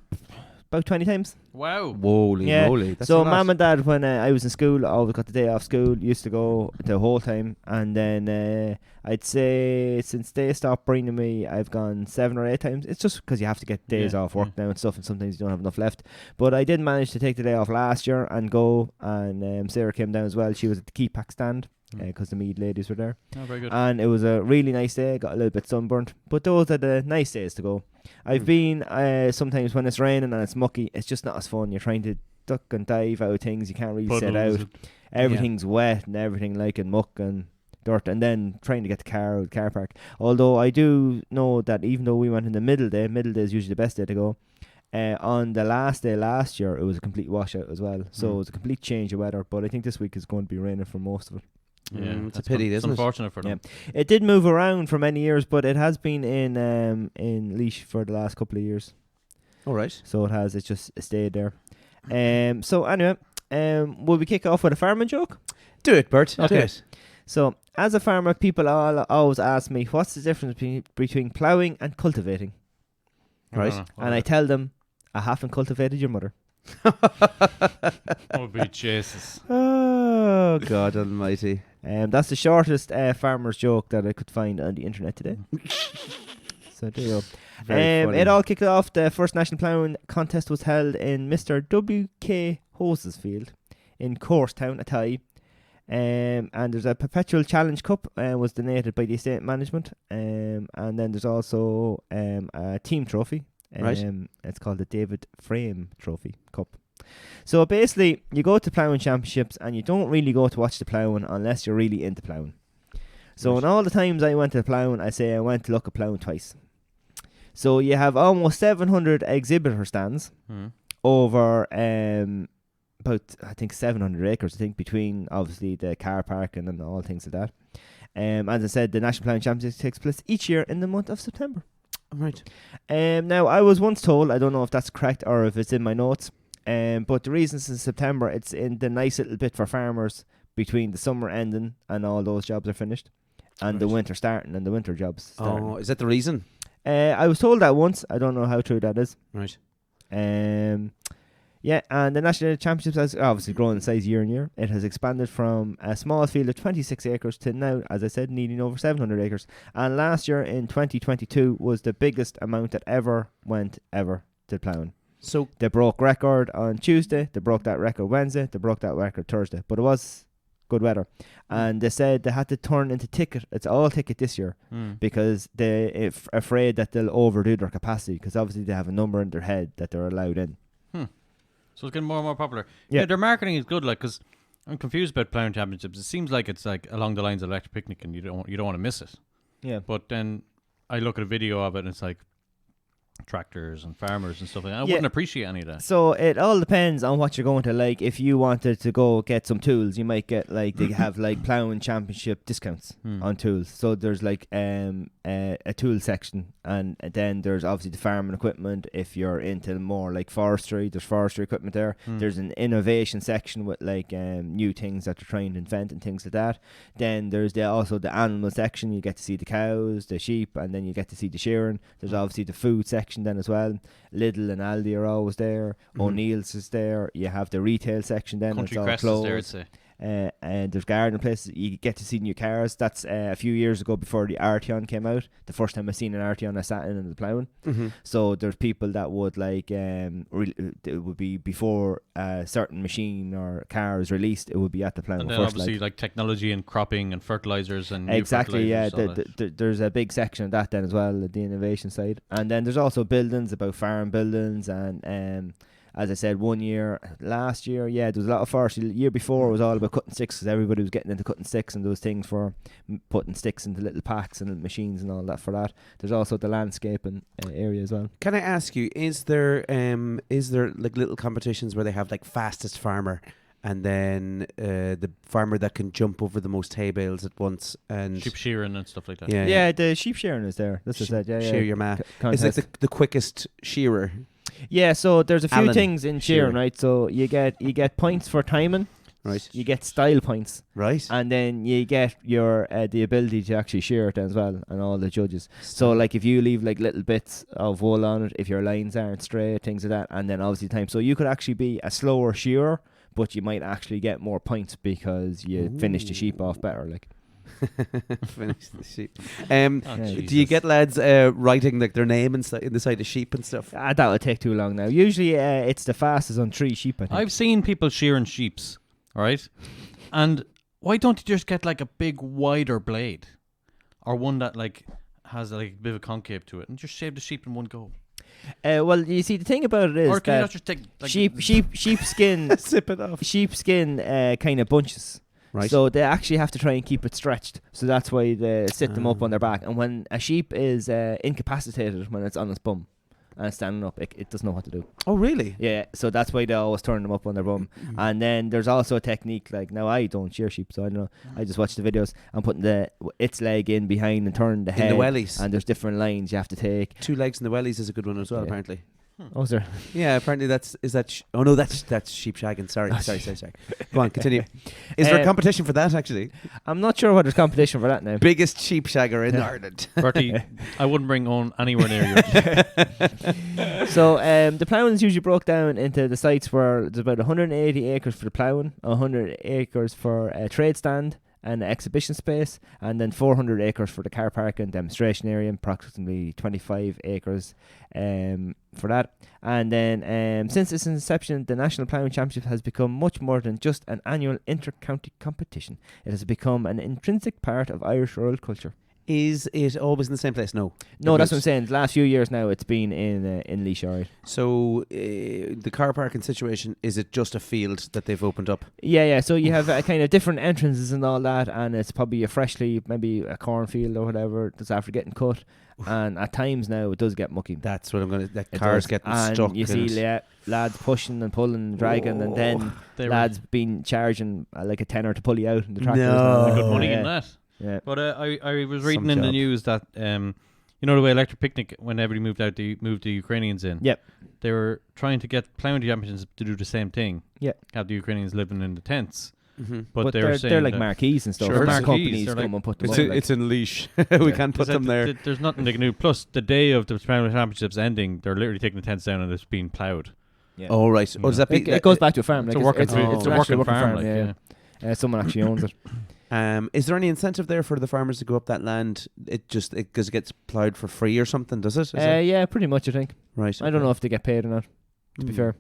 [SPEAKER 2] about 20 times.
[SPEAKER 3] Wow.
[SPEAKER 1] Holy
[SPEAKER 2] Yeah.
[SPEAKER 1] moly. That's
[SPEAKER 2] So
[SPEAKER 1] a lot.
[SPEAKER 2] mum and dad, when I was in school, I always got the day off school, used to go the whole time. And then I'd say since they stopped bringing me, I've gone 7 or 8 times. It's just because you have to get days
[SPEAKER 3] Yeah,
[SPEAKER 2] off work
[SPEAKER 3] yeah.
[SPEAKER 2] now and stuff, and sometimes you don't have enough left. But I did manage to take the day off last year and go, and Sarah came down as well. She was at the key pack stand because the Mead ladies were there.
[SPEAKER 3] Oh, very good.
[SPEAKER 2] And it was a really nice day. Got a little bit sunburnt, but those are the nice days to go. I've been sometimes when it's raining and it's mucky, it's just not as fun. You're trying to duck and dive out of things. You can't really set
[SPEAKER 3] Puddles.
[SPEAKER 2] out. Everything's wet and everything like in muck and dirt, and then trying to get the car out of the car park. Although I do know that even though we went in the middle day is usually the best day to go. On the last day last year, it was a complete washout as well. So it was a complete change of weather. But I think this week is going to be raining for most of it.
[SPEAKER 3] Yeah,
[SPEAKER 1] It's a
[SPEAKER 3] that's
[SPEAKER 1] pity,
[SPEAKER 3] it's
[SPEAKER 1] isn't it?
[SPEAKER 3] unfortunate for them.
[SPEAKER 2] It did move around for many years, but it has been in Laois for the last couple of years.
[SPEAKER 1] All right.
[SPEAKER 2] So it has. It's just stayed there. So anyway, will we kick off with a farming joke?
[SPEAKER 1] Do it, Bert. Do
[SPEAKER 3] Okay.
[SPEAKER 1] it.
[SPEAKER 2] So as a farmer, people always ask me, what's the difference between ploughing and cultivating?
[SPEAKER 1] Right.
[SPEAKER 2] And I tell them, I haven't cultivated your mother.
[SPEAKER 3] Oh, be Jesus.
[SPEAKER 1] Oh, God almighty.
[SPEAKER 2] That's the shortest farmer's joke that I could find on the internet today. So there you go.
[SPEAKER 1] Very funny.
[SPEAKER 2] It all kicked off. The first national ploughing contest was held in Mr. W.K. Hoses Field in Courstown, Athy. And there's a perpetual challenge cup was donated by the estate management. And then there's also a team trophy.
[SPEAKER 1] Right.
[SPEAKER 2] It's called the David Frame Trophy Cup. So basically, you go to ploughing championships and you don't really go to watch the ploughing unless you're really into ploughing. So
[SPEAKER 1] Right.
[SPEAKER 2] in all the times I went to the ploughing, I say I went to look at ploughing twice. So you have almost 700 exhibitor stands over about, I think, 700 acres, I think, between obviously the car park and then all things like that. As I said, the National Ploughing Championships takes place each year in the month of September.
[SPEAKER 1] Right.
[SPEAKER 2] Now, I was once told, I don't know if that's correct or if it's in my notes, but the reason it's in September, it's in the nice little bit for farmers between the summer ending and all those jobs are finished, and the
[SPEAKER 1] Right.
[SPEAKER 2] winter starting and the winter jobs starting.
[SPEAKER 1] Oh, is that the reason?
[SPEAKER 2] I was told that once. I don't know how true that is.
[SPEAKER 1] Right.
[SPEAKER 2] Yeah, and the National Championships has obviously grown in size year on year. It has expanded from a small field of 26 acres to now, as I said, needing over 700 acres. And last year in 2022 was the biggest amount that ever went to ploughing.
[SPEAKER 1] So
[SPEAKER 2] They broke record on Tuesday. They broke that record Wednesday. They broke that record Thursday. But it was good weather. And they said they had to turn into ticket. It's all ticket this year because they're afraid that they'll overdo their capacity because obviously they have a number in their head that they're allowed in.
[SPEAKER 3] So it's getting more and more popular.
[SPEAKER 2] Yeah.
[SPEAKER 3] Yeah, their marketing is good, like, because I'm confused about ploughing championships. It seems like it's like along the lines of electric picnic, and you don't want to miss it.
[SPEAKER 2] Yeah.
[SPEAKER 3] But then I look at a video of it, and it's like tractors and farmers and stuff like that. I
[SPEAKER 2] Yeah.
[SPEAKER 3] wouldn't appreciate any of that.
[SPEAKER 2] So it all depends on what you're going to like. If you wanted to go get some tools, you might get like they have like ploughing championship discounts on tools. So there's like a tool section, and then there's obviously the farming equipment. If you're into more like forestry, there's forestry equipment there. There's an innovation section with like new things that they're trying to invent and things like that. Then there's also the animal section. You get to see the cows, the sheep, and then you get to see the shearing. There's obviously the food section then as well. Lidl and Aldi are always there. O'Neill's is there. You have the retail section then.
[SPEAKER 3] Country
[SPEAKER 2] it's all
[SPEAKER 3] Crest
[SPEAKER 2] closed.
[SPEAKER 3] is there, I'd say.
[SPEAKER 2] and there's garden places. You get to see new cars. That's a few years ago before the Arteon came out. The first time I seen an Arteon, I sat in the ploughing. So there's people that would like it would be before a certain machine or car is released. It would be at the ploughing
[SPEAKER 3] And then
[SPEAKER 2] first.
[SPEAKER 3] obviously like technology and cropping and fertilizers and
[SPEAKER 2] Exactly, yeah.
[SPEAKER 3] new fertilizers,
[SPEAKER 2] There's a big section of that then as well, the innovation side. And then there's also buildings, about farm buildings, and as I said, last year, there was a lot of forestry. The year before it was all about cutting sticks, because everybody was getting into cutting sticks, and those things for putting sticks into little packs and little machines and all that for that. There's also the landscaping area as well.
[SPEAKER 1] Can I ask you, is there like little competitions where they have like fastest farmer, and then the farmer that can jump over the most hay bales at once, and
[SPEAKER 3] sheep shearing and stuff like that?
[SPEAKER 2] Yeah, the sheep shearing is there. That's what I said.
[SPEAKER 1] Shear your mat. It's like the quickest shearer.
[SPEAKER 2] Yeah, so there's a few
[SPEAKER 1] Alan
[SPEAKER 2] things in shearing, right? So you get points for timing.
[SPEAKER 1] Right.
[SPEAKER 2] You get style points.
[SPEAKER 1] Right.
[SPEAKER 2] And then you get your the ability to actually shear it then as well, and all the judges. So like if you leave like little bits of wool on it, if your lines aren't straight, things like that, and then obviously time. So you could actually be a slower shearer, but you might actually get more points because you finish the sheep off better, like.
[SPEAKER 1] Finish the sheep. Do you get lads writing like their name in the side of sheep and stuff?
[SPEAKER 2] That would take too long now. Usually it's the fastest on 3 sheep, I think.
[SPEAKER 3] I've seen people shearing sheeps, right? And why don't you just get like a big wider blade, or one that like has like a bit of a concave to it, and just shave the sheep in one go?
[SPEAKER 2] Well, you see, the thing about it is
[SPEAKER 3] Or can you
[SPEAKER 2] that
[SPEAKER 3] not just take like
[SPEAKER 2] sheepskin
[SPEAKER 1] Sip it off.
[SPEAKER 2] sheepskin kind of bunches.
[SPEAKER 1] Right.
[SPEAKER 2] So they actually have to try and keep it stretched. So that's why they sit them up on their back. And when a sheep is incapacitated when it's on its bum and it's standing up, it doesn't know what to do.
[SPEAKER 1] Oh, really?
[SPEAKER 2] Yeah, so that's why they always turn them up on their bum. And then there's also a technique, like, now I don't shear sheep, so I don't know. I just watch the videos. I'm putting its leg in behind and turning the head.
[SPEAKER 1] In the wellies.
[SPEAKER 2] And there's different lines you have to take.
[SPEAKER 1] 2 legs in the wellies is a good one as well, apparently.
[SPEAKER 2] Oh, is there?
[SPEAKER 1] Yeah, apparently that's sheep shagging. Sorry. Go on, continue. Is there a competition for that, actually?
[SPEAKER 2] I'm not sure what there's competition for that now.
[SPEAKER 1] Biggest sheep shagger in Ireland.
[SPEAKER 3] Bertie, I wouldn't bring on anywhere near you.
[SPEAKER 2] So the ploughing is usually broke down into the sites where there's about 180 acres for the ploughing, 100 acres for a trade stand and exhibition space, and then 400 acres for the car park and demonstration area, and approximately 25 acres for that. And then since its inception, the National Ploughing Championship has become much more than just an annual inter-county competition. It has become an intrinsic part of Irish rural culture.
[SPEAKER 1] Is it always in the same place? No.
[SPEAKER 2] No, that's what I'm saying. The last few years now, it's been in Laois, right?
[SPEAKER 1] So the car parking situation, is it just a field that they've opened up?
[SPEAKER 2] Yeah. So you have kind of different entrances and all that, and it's probably maybe a cornfield or whatever that's after getting cut. And at times now it does get mucky.
[SPEAKER 1] That's what I'm going to... That cars getting stuck.
[SPEAKER 2] You see lads pushing and pulling and dragging, and then lads been charging like a tenner to pull you out in the tractors.
[SPEAKER 1] No.
[SPEAKER 3] Good money in that.
[SPEAKER 2] Yeah.
[SPEAKER 3] But I was reading in the news that you know the way Electric Picnic, when everybody moved out, they moved the Ukrainians in.
[SPEAKER 2] Yep.
[SPEAKER 3] They were trying to get ploughing champions to do the same thing.
[SPEAKER 2] Yep.
[SPEAKER 3] Have the Ukrainians living in the tents.
[SPEAKER 1] Mm-hmm.
[SPEAKER 3] But they were saying
[SPEAKER 2] they're like marquees and stuff.
[SPEAKER 3] Sure,
[SPEAKER 2] Marquees,
[SPEAKER 3] companies
[SPEAKER 2] come
[SPEAKER 3] like,
[SPEAKER 2] and put them
[SPEAKER 1] It's in Laois. We can't put them there.
[SPEAKER 3] There's nothing they can do. Plus, the day of the ploughing championships ending, they're literally taking the tents down and it's being ploughed.
[SPEAKER 2] Yeah.
[SPEAKER 1] Oh, right. Oh, does that be...
[SPEAKER 2] It goes back to a farm.
[SPEAKER 3] It's
[SPEAKER 2] like
[SPEAKER 3] a working
[SPEAKER 2] it's
[SPEAKER 3] a
[SPEAKER 2] actually
[SPEAKER 3] working farm. Like,
[SPEAKER 2] yeah. Someone actually owns it.
[SPEAKER 1] Is there any incentive there for the farmers to go up that land? Because it gets ploughed for free or something, does it?
[SPEAKER 2] Yeah, pretty much, I think.
[SPEAKER 1] Right.
[SPEAKER 2] I don't know if they get paid or not, to be fair.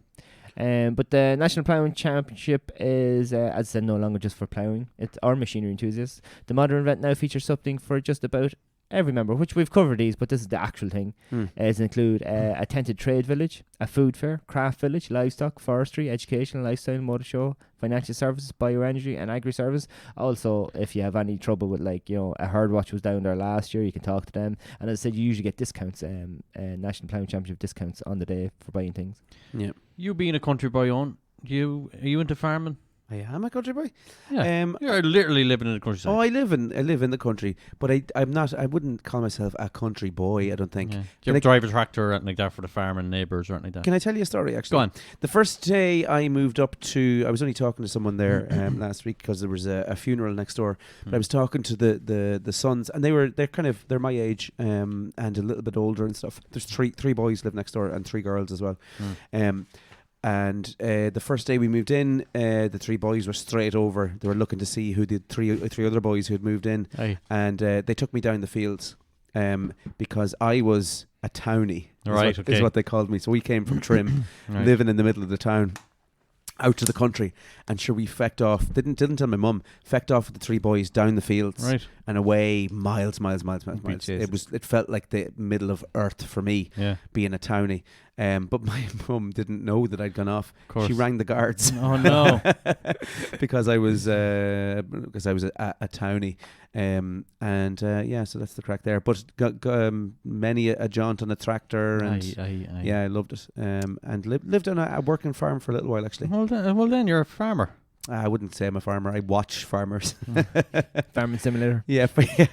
[SPEAKER 2] But the National Ploughing Championship is, as I said, no longer just for ploughing. It's our machinery enthusiasts. The modern event now features something for just about every member, which we've covered these, but this is the actual thing. It include a tented trade village, a food fair, craft village, livestock, forestry, educational, lifestyle, motor show, financial services, bioenergy, and agri-service. Also, if you have any trouble with, like, a herd watch was down there last year, you can talk to them. And as I said, you usually get discounts, National Ploughing Championship discounts on the day for buying things.
[SPEAKER 1] Yeah.
[SPEAKER 3] You being a country boy, are you into farming?
[SPEAKER 1] I am a country boy.
[SPEAKER 3] Yeah. You're literally living in the countryside.
[SPEAKER 1] Oh, I live in the country, but I'm not. I wouldn't call myself a country boy. I don't think.
[SPEAKER 3] Yeah. Do you drive a tractor or anything like that for the farm and neighbours or anything like that?
[SPEAKER 1] Can I tell you a story? Actually,
[SPEAKER 3] go on.
[SPEAKER 1] The first day I moved up to, I was only talking to someone there last week because there was a funeral next door. But I was talking to the sons, and they're my age and a little bit older and stuff. There's three boys live next door and 3 girls as well. And the first day we moved in, the three boys were straight over. They were looking to see who the three other boys who had moved in.
[SPEAKER 3] Aye.
[SPEAKER 1] And they took me down the fields because I was a townie, is what they called me. So we came from Trim, living in the middle of the town, out to the country, and sure, we fecked off. Didn't tell my mum. Fecked off with the three boys down the fields and away, miles. It felt like the middle of earth for me, being a townie. But my mum didn't know that I'd gone off. She rang the guards.
[SPEAKER 3] Oh no!
[SPEAKER 1] because I was a townie. So that's the crack there. But many a jaunt on a tractor, and yeah, I loved it. And lived on a working farm for a little while actually.
[SPEAKER 3] Well then you're a farmer.
[SPEAKER 1] I wouldn't say I'm a farmer. I watch farmers.
[SPEAKER 2] Farming simulator.
[SPEAKER 1] Yeah,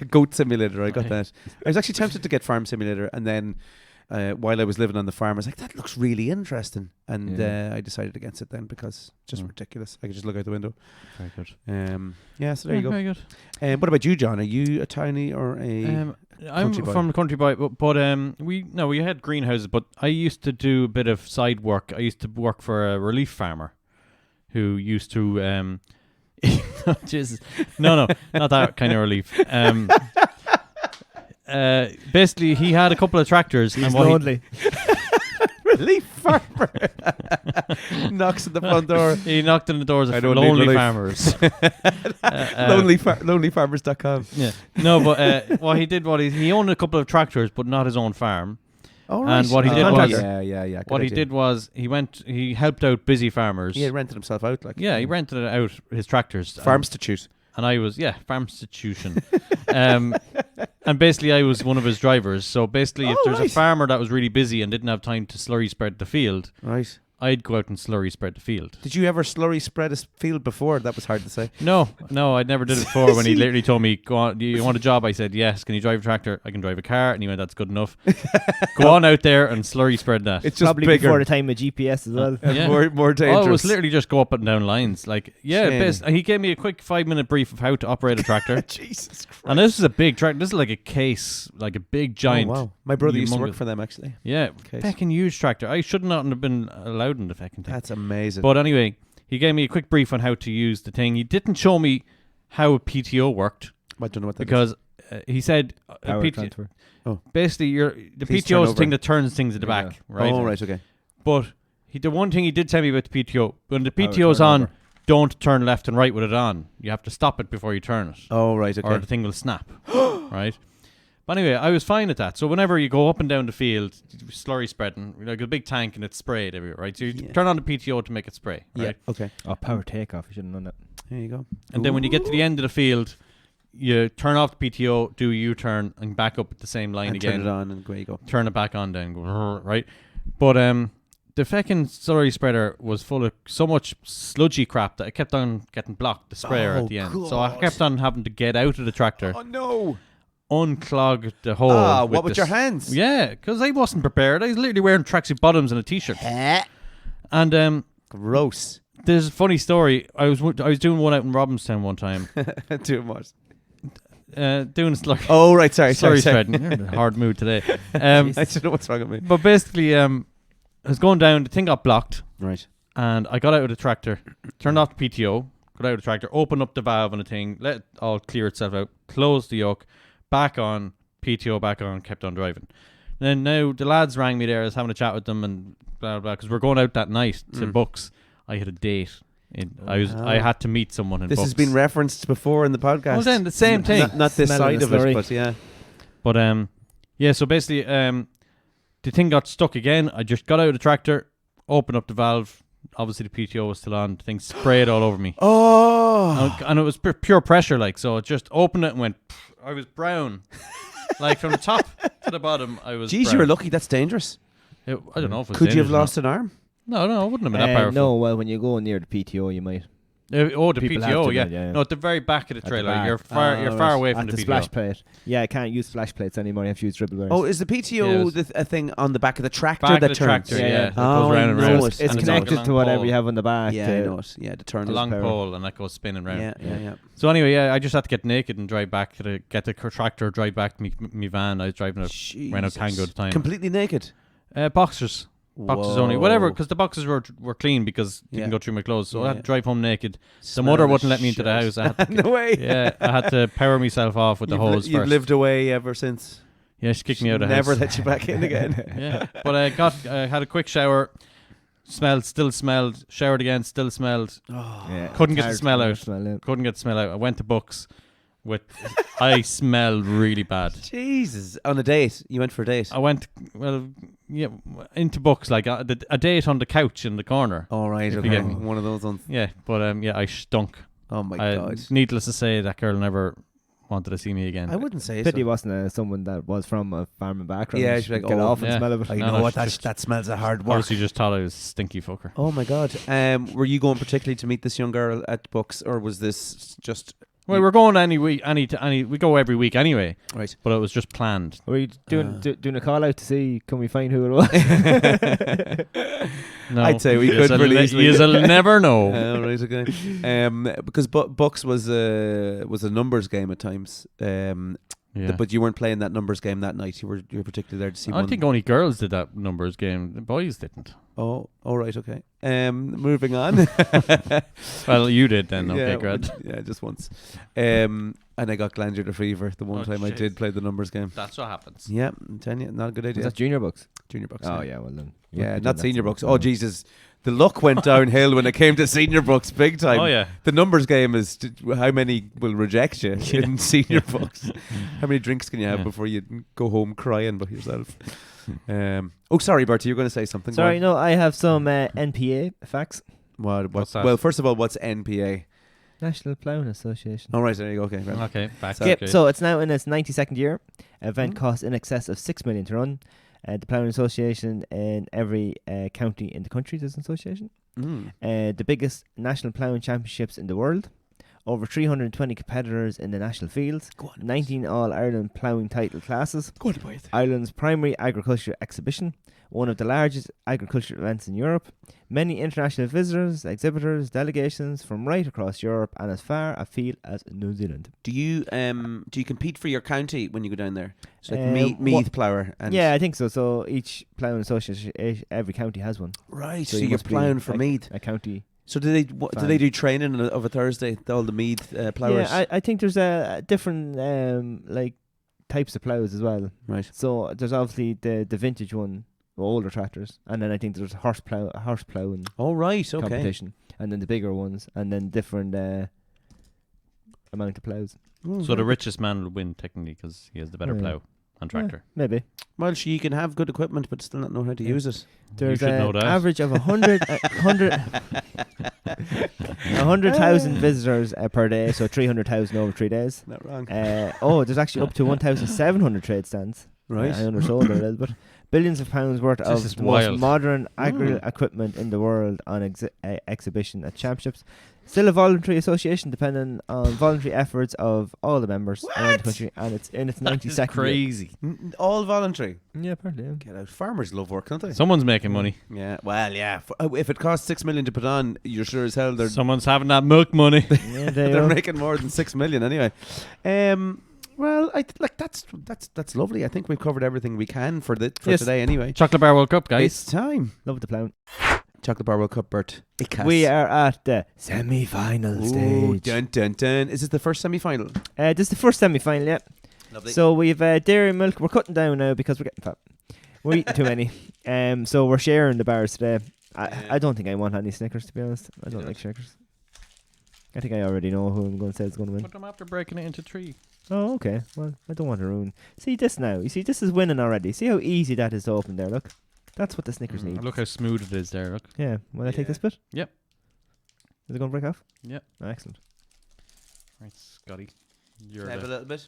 [SPEAKER 1] goat simulator. I got that. I was actually tempted to get farm simulator, and then while I was living on the farm, I was like, that looks really interesting, and I decided against it then because it's just ridiculous. I could just look out the window.
[SPEAKER 3] Very good.
[SPEAKER 1] So there you go.
[SPEAKER 3] Very good.
[SPEAKER 1] What about you, John? Are you a townie or a?
[SPEAKER 3] I'm from the country boy, but we had greenhouses, but I used to do a bit of side work. I used to work for a relief farmer who used to Jesus. No, not that kind of relief. Basically, he had a couple of tractors.
[SPEAKER 2] He's lonely.
[SPEAKER 1] Relief farmer knocks at the front door.
[SPEAKER 3] He knocked on the doors of lonely farmers.
[SPEAKER 1] Lonelyfarmers.com.
[SPEAKER 3] Yeah. No, but what he did, he owned a couple of tractors, but not his own farm.
[SPEAKER 1] Oh, right.
[SPEAKER 3] And what he did was, he helped out busy farmers.
[SPEAKER 1] He rented himself out, like.
[SPEAKER 3] Yeah, he rented out his tractors.
[SPEAKER 1] Farmstitute.
[SPEAKER 3] And I was, farmstitution. And basically I was one of his drivers. So basically if there's a farmer that was really busy and didn't have time to slurry spread the field, I'd go out and slurry spread the field.
[SPEAKER 1] Did you ever slurry spread a field before? That was hard to say.
[SPEAKER 3] No, I never did it before. When he literally told me, "Go on, do you want a job?" I said, "Yes." "Can you drive a tractor?" "I can drive a car." And he went, "That's good enough." Go on out there and slurry spread that.
[SPEAKER 2] It's just probably bigger. Before the time of GPS as well.
[SPEAKER 1] More dangerous.
[SPEAKER 3] Oh, it was literally just go up and down lines. Like, he gave me a quick 5-minute brief of how to operate a tractor.
[SPEAKER 1] Jesus Christ.
[SPEAKER 3] And this is a big tractor. This is like a case, like a big giant.
[SPEAKER 1] Oh, wow. My brother used to work for them actually.
[SPEAKER 3] Yeah, fucking huge tractor. I should not have been allowed in the fucking thing.
[SPEAKER 1] That's amazing.
[SPEAKER 3] But anyway, he gave me a quick brief on how to use the thing. He didn't show me how a PTO worked.
[SPEAKER 1] I don't know what that
[SPEAKER 3] because he said
[SPEAKER 2] power transfer.
[SPEAKER 3] Basically, the PTO is the thing that turns things at the back, right?
[SPEAKER 1] Oh, right, okay.
[SPEAKER 3] But the one thing he did tell me about the PTO, when the PTO is on, don't turn left and right with it on. You have to stop it before you turn it.
[SPEAKER 1] Oh, right, okay.
[SPEAKER 3] Or the thing will snap, right? But anyway, I was fine at that. So whenever you go up and down the field, slurry spreading, like a big tank and it's sprayed everywhere, right? So you turn on the PTO to make it spray, right?
[SPEAKER 1] Yeah, okay.
[SPEAKER 2] Oh, power takeoff. You should have known that.
[SPEAKER 1] There you go.
[SPEAKER 3] And then when you get to the end of the field, you turn off the PTO, do a U-turn, and back up at the same line
[SPEAKER 1] and
[SPEAKER 3] again.
[SPEAKER 1] Turn it on and away you go.
[SPEAKER 3] Turn it back on, then go, right? But the fucking slurry spreader was full of so much sludgy crap that I kept on getting blocked, the sprayer at the end.
[SPEAKER 1] God.
[SPEAKER 3] So I kept on having to get out of the tractor.
[SPEAKER 1] Oh, no.
[SPEAKER 3] Unclog the hole.
[SPEAKER 1] What with your hands?
[SPEAKER 3] Yeah, because I wasn't prepared. I was literally wearing tracksuit bottoms and a t-shirt. And
[SPEAKER 1] gross.
[SPEAKER 3] There's a funny story. I was doing one out in Robinstown one time.
[SPEAKER 1] Doing what?
[SPEAKER 3] Doing a slurry.
[SPEAKER 1] Oh, right, sorry.
[SPEAKER 3] Spreading. You're in a hard mood today.
[SPEAKER 1] I don't know what's wrong with me.
[SPEAKER 3] But basically, I was going down. The thing got blocked.
[SPEAKER 1] Right.
[SPEAKER 3] And I got out of the tractor, turned off the PTO, got out of the tractor, opened up the valve on the thing, let it all clear itself out, closed the yoke, back on, PTO back on, kept on driving. Then now the lads rang me there. I was having a chat with them and blah, blah, blah, because we're going out that night to Bucks. I had a date. I had to meet someone in Bucks.
[SPEAKER 1] This has been referenced before in the podcast.
[SPEAKER 3] Well, then the same thing.
[SPEAKER 1] Not this side of it, but yeah.
[SPEAKER 3] But so basically, the thing got stuck again. I just got out of the tractor, opened up the valve. Obviously, the PTO was still on. The thing sprayed all over me.
[SPEAKER 1] Oh!
[SPEAKER 3] And it was pure pressure, like, so it just opened it and went. I was brown, like from the top to the bottom. I was.
[SPEAKER 1] Geez,
[SPEAKER 3] brown.
[SPEAKER 1] you were lucky. That's dangerous.
[SPEAKER 3] I don't know if it was
[SPEAKER 1] Could you have
[SPEAKER 3] dangerous or
[SPEAKER 1] lost an arm?
[SPEAKER 3] No, it wouldn't have been that powerful.
[SPEAKER 2] No, well, when you go near the PTO, you might.
[SPEAKER 3] The
[SPEAKER 2] People
[SPEAKER 3] PTO,
[SPEAKER 2] have to,
[SPEAKER 3] yeah. No, at the very back of the trailer. You're far away from
[SPEAKER 2] at
[SPEAKER 3] the
[SPEAKER 2] the
[SPEAKER 3] PTO.
[SPEAKER 2] splash plate. Yeah, I can't use splash plates anymore. I have to use dribble bearings.
[SPEAKER 1] Oh, is the PTO a thing on the back of the tractor
[SPEAKER 3] Back
[SPEAKER 1] that
[SPEAKER 3] of the
[SPEAKER 1] turns?
[SPEAKER 3] tractor, yeah. That
[SPEAKER 1] Oh,
[SPEAKER 3] goes round and
[SPEAKER 1] I know
[SPEAKER 3] round.
[SPEAKER 1] it.
[SPEAKER 2] It's
[SPEAKER 3] And
[SPEAKER 2] connected
[SPEAKER 3] a
[SPEAKER 2] to
[SPEAKER 3] long
[SPEAKER 2] whatever
[SPEAKER 3] pole.
[SPEAKER 2] you have on the back.
[SPEAKER 1] Yeah, I know it. Yeah, to turn
[SPEAKER 3] A long
[SPEAKER 1] power.
[SPEAKER 3] pole, and that goes spinning round.
[SPEAKER 1] Yeah.
[SPEAKER 3] So anyway, I just had to get naked and drive back to get the tractor, drive back me van. I was driving around a Tango at the time.
[SPEAKER 1] Completely naked?
[SPEAKER 3] Boxers. Boxes only, whatever, because the boxes were clean because you can go through my clothes. So I had to drive home naked. The mother wouldn't let me into the house. I had to,
[SPEAKER 1] no way.
[SPEAKER 3] Yeah, I had to power myself off with the hose
[SPEAKER 1] You've
[SPEAKER 3] first.
[SPEAKER 1] lived away ever since.
[SPEAKER 3] Yeah, she kicked me out of the house.
[SPEAKER 1] Never let you back in again.
[SPEAKER 3] Yeah, but I had a quick shower. Still smelled. Showered again, still smelled. Couldn't get the smell out. Couldn't get the smell out. I went to Bucks I smelled really bad.
[SPEAKER 1] Jesus. On a date? You went for a date?
[SPEAKER 3] I went, into Bucks, like a date on the couch in the corner.
[SPEAKER 1] All right, okay. One of those ones.
[SPEAKER 3] Yeah, but I stunk.
[SPEAKER 1] Oh my God.
[SPEAKER 3] Needless to say, that girl never wanted to see me again.
[SPEAKER 1] I wouldn't say
[SPEAKER 2] Pity
[SPEAKER 1] so.
[SPEAKER 2] wasn't someone that was from a farming background.
[SPEAKER 1] Yeah, she'd be like,
[SPEAKER 2] get off and smell of it.
[SPEAKER 1] I know what that smells of hard work.
[SPEAKER 3] Obviously just thought I was a stinky fucker.
[SPEAKER 1] Oh my God. Were you going particularly to meet this young girl at Bucks, or was this just...
[SPEAKER 3] Well, we're going we go every week anyway.
[SPEAKER 1] Right.
[SPEAKER 3] But it was just planned.
[SPEAKER 2] Were you doing a call out to see, can we find who it was?
[SPEAKER 3] No,
[SPEAKER 1] I'd say we could really easily.
[SPEAKER 3] You'll never know.
[SPEAKER 1] Right, okay. Because Bucks was a numbers game at times. But you weren't playing that numbers game that night. You were particularly there to see.
[SPEAKER 3] I think only girls did that numbers game. The boys didn't.
[SPEAKER 1] Oh, all right, okay. Moving on.
[SPEAKER 3] Well, you did then. Okay,
[SPEAKER 1] Yeah,
[SPEAKER 3] great.
[SPEAKER 1] Yeah, just once. And I got glandular fever the one time I did play the numbers game.
[SPEAKER 3] That's what happens.
[SPEAKER 1] Yeah, I'm telling you, not a good idea.
[SPEAKER 2] Was that junior Bucks?
[SPEAKER 1] Junior Bucks.
[SPEAKER 2] Oh yeah, well then.
[SPEAKER 1] Yeah, not senior Bucks. Oh Jesus, the luck went downhill when it came to senior Bucks big time.
[SPEAKER 3] Oh yeah.
[SPEAKER 1] The numbers game is how many will reject you in senior Bucks. How many drinks can you have before you go home crying by yourself? Sorry, Bertie, you're going to say something.
[SPEAKER 2] Sorry, no, I have some NPA facts.
[SPEAKER 1] What's
[SPEAKER 3] that?
[SPEAKER 1] Well, first of all, what's NPA?
[SPEAKER 2] National Ploughing Association.
[SPEAKER 1] All right, there you go. Okay, right.
[SPEAKER 3] Okay, back.
[SPEAKER 2] So it's now in its 92nd year. Event costs in excess of $6 million to run. The Ploughing Association in every county in the country there's an association. The biggest National Ploughing Championships in the world. Over 320 competitors in the national fields. 19 All-Ireland ploughing title classes. Ireland's primary agriculture exhibition. One of the largest agricultural events in Europe. Many international visitors, exhibitors, delegations from right across Europe and as far afield as New Zealand.
[SPEAKER 1] Do you compete for your county when you go down there? It's like Meath Plougher.
[SPEAKER 2] Yeah, I think so. So each ploughing association, every county has one.
[SPEAKER 1] Right, so you're ploughing for Meath.
[SPEAKER 2] A county.
[SPEAKER 1] So do they do training of a Thursday? All the Meath ploughers.
[SPEAKER 2] Yeah, I think there's different types of ploughs as well.
[SPEAKER 1] Right.
[SPEAKER 2] So there's obviously the vintage one, older tractors, and then I think there's a horse ploughing.
[SPEAKER 1] Oh right, okay.
[SPEAKER 2] Competition, and then the bigger ones, and then different amount of ploughs.
[SPEAKER 3] So the richest man will win technically because he has the better plough and tractor.
[SPEAKER 2] Maybe.
[SPEAKER 1] Well, you can have good equipment, but still not know how to use it.
[SPEAKER 2] There's
[SPEAKER 3] should know
[SPEAKER 2] an
[SPEAKER 3] that.
[SPEAKER 2] average of 100,000 visitors per day, so 300,000 over 3 days.
[SPEAKER 1] Not wrong.
[SPEAKER 2] There's actually up to 1,700 trade stands.
[SPEAKER 1] Right.
[SPEAKER 2] I undersold it a little bit. Billions of pounds worth
[SPEAKER 3] This
[SPEAKER 2] of
[SPEAKER 3] is
[SPEAKER 2] the most
[SPEAKER 3] wild.
[SPEAKER 2] modern agri equipment in the world on exhibition at championships. Still a voluntary association, depending on voluntary efforts of all the members around the country, and it's in its 92nd year.
[SPEAKER 3] Crazy.
[SPEAKER 1] All voluntary.
[SPEAKER 2] Yeah, apparently. Yeah.
[SPEAKER 1] Get out. Farmers love work, don't they?
[SPEAKER 3] Someone's making money.
[SPEAKER 1] Yeah. Well, yeah. If it costs $6 million to put on, you're sure as hell
[SPEAKER 3] Someone's having that milk money.
[SPEAKER 2] Yeah,
[SPEAKER 1] they're making more than $6 million anyway. Well, that's lovely. I think we've covered everything we can for today anyway.
[SPEAKER 3] Chocolate Bar World Cup, guys.
[SPEAKER 1] It's time.
[SPEAKER 2] Love the ploughing.
[SPEAKER 1] Chocolate Bar World Cup, Bert.
[SPEAKER 2] We are at the semi-final stage.
[SPEAKER 1] Dun, dun, dun. Is this the first semi-final?
[SPEAKER 2] This is the first semi-final, yeah.
[SPEAKER 1] Lovely.
[SPEAKER 2] So we've dairy milk. We're cutting down now because we're getting fat. We're eating too many. So we're sharing the bars today. I don't think I want any Snickers, to be honest. I don't like Snickers. I think I already know who I'm going to say is going to win.
[SPEAKER 3] But I'm after breaking it into 3.
[SPEAKER 2] Oh, okay. Well, I don't want to ruin. See this now. You see, this is winning already. See how easy that is to open there. Look. That's what the Snickers need.
[SPEAKER 3] Look how smooth it is there, look.
[SPEAKER 2] Yeah. Will I take this bit?
[SPEAKER 3] Yep.
[SPEAKER 2] Is it going to break off?
[SPEAKER 3] Yep.
[SPEAKER 2] Oh, excellent.
[SPEAKER 3] Right, Scotty. You're
[SPEAKER 1] Have a little bit.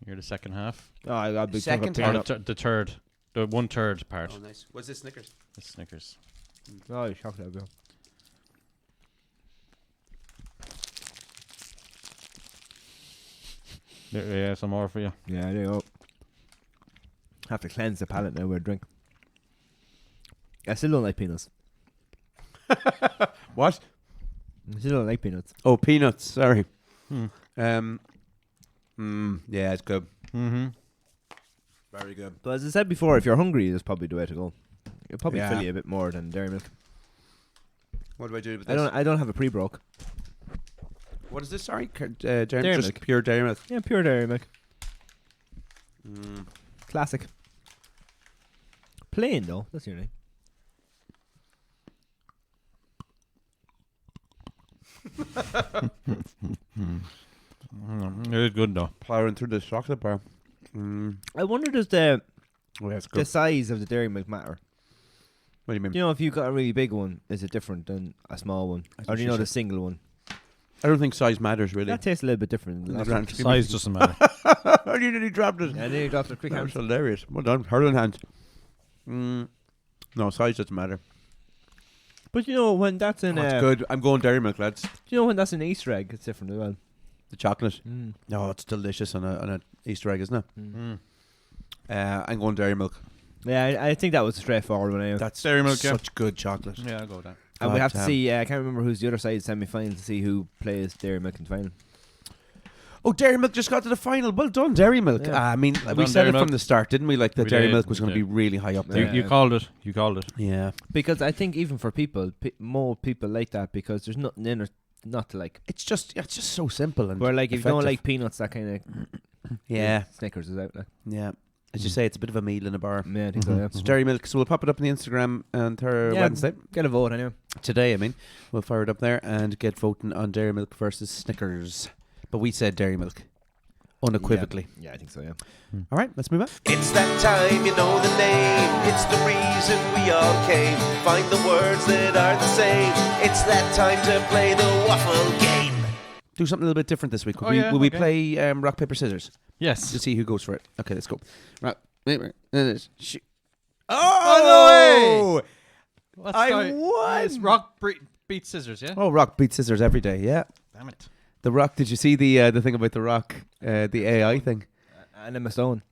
[SPEAKER 3] the second half.
[SPEAKER 2] Oh, I got a big
[SPEAKER 1] Second
[SPEAKER 2] chunk
[SPEAKER 3] Or
[SPEAKER 2] of peanut.
[SPEAKER 3] the third. The 1/3 part.
[SPEAKER 1] Oh, nice. What's this, Snickers?
[SPEAKER 3] The Snickers.
[SPEAKER 2] Oh, chocolate, bro.
[SPEAKER 3] Yeah, some more for you.
[SPEAKER 2] Yeah, there you go. Have to cleanse the palate now with a drink. I still don't like peanuts.
[SPEAKER 1] What?
[SPEAKER 2] I still don't like peanuts.
[SPEAKER 1] Oh, peanuts. Sorry.
[SPEAKER 3] Hmm.
[SPEAKER 1] Yeah, it's good.
[SPEAKER 3] Mm-hmm.
[SPEAKER 1] Very good.
[SPEAKER 2] But as I said before, if you're hungry, that's probably the way to go. It'll probably
[SPEAKER 1] Yeah.
[SPEAKER 2] fill you a bit more than dairy milk.
[SPEAKER 1] What do I do with
[SPEAKER 2] I
[SPEAKER 1] this?
[SPEAKER 2] don't have a pre-broke.
[SPEAKER 1] What is this? Sorry, dairy
[SPEAKER 2] Dairy
[SPEAKER 1] just
[SPEAKER 2] milk.
[SPEAKER 1] pure dairy milk.
[SPEAKER 2] Yeah, pure dairy milk.
[SPEAKER 1] Mm.
[SPEAKER 2] Classic. Plain though. That's your name.
[SPEAKER 3] It is good though.
[SPEAKER 1] Plowing through the chocolate bar. Mm.
[SPEAKER 2] I wonder does the
[SPEAKER 1] Oh, yeah, it's good.
[SPEAKER 2] size of the dairy milk matter?
[SPEAKER 1] What do you mean?
[SPEAKER 2] You know, if you got a really big one, is it different than a small one?
[SPEAKER 1] That's
[SPEAKER 2] Or
[SPEAKER 1] what
[SPEAKER 2] do
[SPEAKER 1] she
[SPEAKER 2] you know the
[SPEAKER 1] said.
[SPEAKER 2] single one?
[SPEAKER 1] I don't think size matters really.
[SPEAKER 2] That tastes a little bit different. Than the last one.
[SPEAKER 3] Size doesn't matter.
[SPEAKER 1] Oh, you nearly dropped it.
[SPEAKER 2] Yeah, they dropped a quick
[SPEAKER 1] That
[SPEAKER 2] hand.
[SPEAKER 1] was hilarious. Well done. Hurling hand. No, size doesn't matter.
[SPEAKER 2] But you know when that's in
[SPEAKER 1] That's good. I'm going dairy milk, lads.
[SPEAKER 2] you know when that's an Easter egg, it's different as well.
[SPEAKER 1] The chocolate.
[SPEAKER 2] Mm.
[SPEAKER 1] No, it's delicious on a Easter egg, isn't it?
[SPEAKER 3] Mm.
[SPEAKER 1] I'm going dairy milk.
[SPEAKER 2] Yeah, I think that was a straightforward one. Anyway.
[SPEAKER 1] That's
[SPEAKER 3] Dairy milk, yeah.
[SPEAKER 1] such good chocolate.
[SPEAKER 3] Yeah, I'll go with that.
[SPEAKER 2] And we
[SPEAKER 1] God
[SPEAKER 2] have to
[SPEAKER 1] damn.
[SPEAKER 2] see. I can't remember who's the other side semi-final to see who plays dairy milk in the final.
[SPEAKER 1] Oh, dairy milk just got to the final. Well done, dairy milk.
[SPEAKER 2] Yeah.
[SPEAKER 1] I mean,
[SPEAKER 3] Well
[SPEAKER 1] we
[SPEAKER 3] done,
[SPEAKER 1] said
[SPEAKER 3] Dairy
[SPEAKER 1] it from
[SPEAKER 3] Milk.
[SPEAKER 1] the start, didn't we? Like that
[SPEAKER 3] We
[SPEAKER 1] dairy
[SPEAKER 3] did,
[SPEAKER 1] milk was
[SPEAKER 3] we
[SPEAKER 1] going to be
[SPEAKER 3] did.
[SPEAKER 1] really high up
[SPEAKER 2] Yeah.
[SPEAKER 1] there.
[SPEAKER 3] You called it. You called it.
[SPEAKER 1] Yeah.
[SPEAKER 2] Because I think even for people, more people like that because there's nothing in it not to like.
[SPEAKER 1] It's just so simple and
[SPEAKER 2] Where like if you don't
[SPEAKER 1] effective.
[SPEAKER 2] like peanuts, that kind of
[SPEAKER 1] Yeah.
[SPEAKER 2] Snickers is out. Like.
[SPEAKER 1] Yeah. As you say, it's a bit of a meal in a bar.
[SPEAKER 2] Yeah, I think so. Yeah.
[SPEAKER 1] It's dairy milk, so we'll pop it up on the Instagram on
[SPEAKER 2] Yeah.
[SPEAKER 1] Wednesday.
[SPEAKER 2] Get a vote anyway.
[SPEAKER 1] Today, I mean. We'll fire it up there and get voting on dairy milk versus Snickers. But we said dairy milk. Unequivocally.
[SPEAKER 2] Yeah, I think so. Yeah.
[SPEAKER 1] All right, let's move on.
[SPEAKER 4] It's that time, you know the name. It's the reason we all came. Find the words that are the same. It's that time to play the Waffle Game.
[SPEAKER 1] Do something a little bit different this week.
[SPEAKER 3] Oh, yeah,
[SPEAKER 1] Will we
[SPEAKER 3] okay.
[SPEAKER 1] play rock, paper, scissors
[SPEAKER 3] Yes.
[SPEAKER 1] to see who goes for it? Okay, let's go. Rock, paper, scissors.
[SPEAKER 3] Oh, What's
[SPEAKER 1] I
[SPEAKER 3] going-
[SPEAKER 1] won!
[SPEAKER 3] It's rock beat scissors, yeah?
[SPEAKER 1] Oh, rock beats scissors every day. Yeah,
[SPEAKER 3] Damn it.
[SPEAKER 1] the rock. Did you see the thing about the rock, the AI thing?
[SPEAKER 2] And Emma Stone.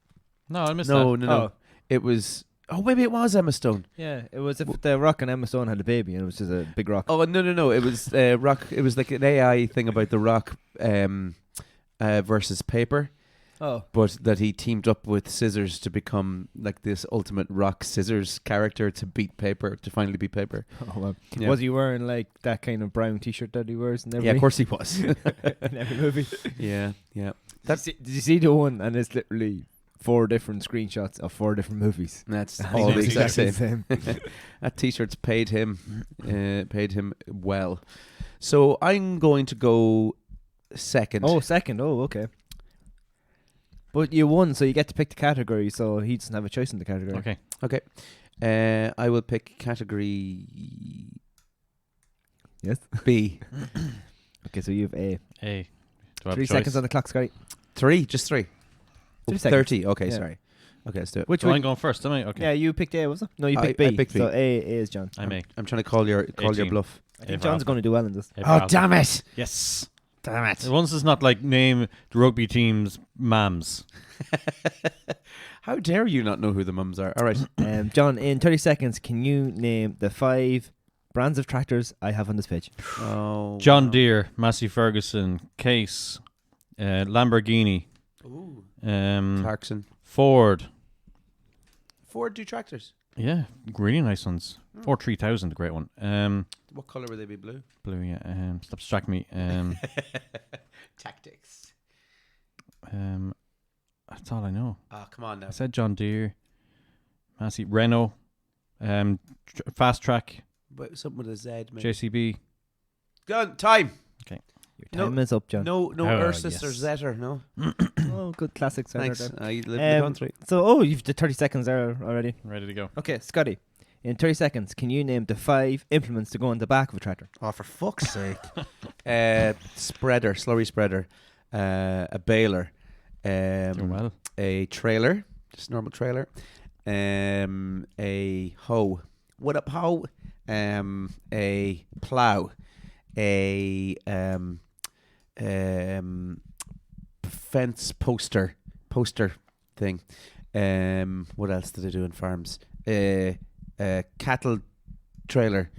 [SPEAKER 3] No, I missed
[SPEAKER 1] No,
[SPEAKER 3] that.
[SPEAKER 1] no.
[SPEAKER 2] Oh.
[SPEAKER 1] It was. Oh, maybe it was Emma Stone.
[SPEAKER 2] Yeah, it was if the Rock and Emma Stone had a baby and it was just a big rock.
[SPEAKER 1] Oh no! It was rock. It was like an AI thing about the rock versus paper,
[SPEAKER 2] Oh.
[SPEAKER 1] but that he teamed up with scissors to become like this ultimate rock scissors character to beat paper, to finally beat paper.
[SPEAKER 2] Oh well.
[SPEAKER 1] Yeah.
[SPEAKER 2] Was he wearing like that kind of brown T-shirt that he wears in every?
[SPEAKER 1] Yeah, of course he was.
[SPEAKER 2] in every movie.
[SPEAKER 1] yeah.
[SPEAKER 2] Did you see the one? And it's literally 4 different screenshots of 4 different movies.
[SPEAKER 1] That's
[SPEAKER 2] And
[SPEAKER 1] all
[SPEAKER 2] he
[SPEAKER 1] the
[SPEAKER 2] looks
[SPEAKER 1] exact
[SPEAKER 2] exactly
[SPEAKER 1] same. That T-shirt's paid him well. So I'm going to go second.
[SPEAKER 2] Oh, second. Oh, okay. But you won, so you get to pick the category. So he doesn't have a choice in the category.
[SPEAKER 3] Okay.
[SPEAKER 1] I will pick category
[SPEAKER 2] Yes.
[SPEAKER 1] B.
[SPEAKER 2] Okay, so you have A.
[SPEAKER 3] Hey. Do I have
[SPEAKER 2] 3
[SPEAKER 3] a choice?
[SPEAKER 2] seconds on the clock, Scotty.
[SPEAKER 1] 3, just 3.
[SPEAKER 2] 3 seconds.
[SPEAKER 1] 30. Okay,
[SPEAKER 2] Yeah.
[SPEAKER 1] sorry. Okay, let's do it.
[SPEAKER 2] Which
[SPEAKER 3] So I'm
[SPEAKER 2] one?
[SPEAKER 3] going first, am I? Okay.
[SPEAKER 2] Yeah, you picked A, was it? No, you
[SPEAKER 1] I-
[SPEAKER 2] picked B.
[SPEAKER 1] I picked B.
[SPEAKER 2] So A is John.
[SPEAKER 3] I'm A.
[SPEAKER 1] I'm trying to call your
[SPEAKER 3] 18.
[SPEAKER 1] bluff.
[SPEAKER 2] I think John's going to do well in this.
[SPEAKER 3] A for
[SPEAKER 1] Oh,
[SPEAKER 3] Alpha.
[SPEAKER 1] damn it!
[SPEAKER 3] Yes.
[SPEAKER 1] Damn it!
[SPEAKER 3] Once it's not like name the rugby team's mams.
[SPEAKER 1] How dare you not know who the mums are? All right.
[SPEAKER 2] John, in 30 seconds, can you name the 5 brands of tractors I have on this page?
[SPEAKER 1] Oh,
[SPEAKER 3] John
[SPEAKER 1] wow.
[SPEAKER 3] Deere, Massey Ferguson, Case, Lamborghini,
[SPEAKER 1] Clarkson.
[SPEAKER 3] Ford.
[SPEAKER 1] Ford do tractors.
[SPEAKER 3] Yeah, really nice ones. Ford 3000, a great one.
[SPEAKER 1] What colour would they be? Blue.
[SPEAKER 3] Blue, yeah. Stop distracting me.
[SPEAKER 1] Tactics.
[SPEAKER 3] That's all I know.
[SPEAKER 1] Ah, come on now.
[SPEAKER 3] I said John Deere, Massey, Renault, Fast Track,
[SPEAKER 1] But something with a Z. Maybe.
[SPEAKER 3] JCB.
[SPEAKER 1] Gun time.
[SPEAKER 2] Your
[SPEAKER 1] No.
[SPEAKER 2] time is up, John.
[SPEAKER 1] No,
[SPEAKER 3] Oh,
[SPEAKER 1] Ursus or
[SPEAKER 3] yes.
[SPEAKER 1] Zetter. No.
[SPEAKER 2] Oh, good classic sound.
[SPEAKER 1] Thanks. I live in the country.
[SPEAKER 2] So, you've the 30 seconds there already.
[SPEAKER 3] Ready to go.
[SPEAKER 2] Okay, Scotty, in 30 seconds, can you name the 5 implements to go on the back of a tractor?
[SPEAKER 1] Oh, for fuck's sake. Spreader, slurry spreader, a baler,
[SPEAKER 3] Doing well.
[SPEAKER 1] a trailer, just normal trailer, a hoe. What up, hoe? A plow, a fence poster thing. What else did I do in farms? Cattle trailer,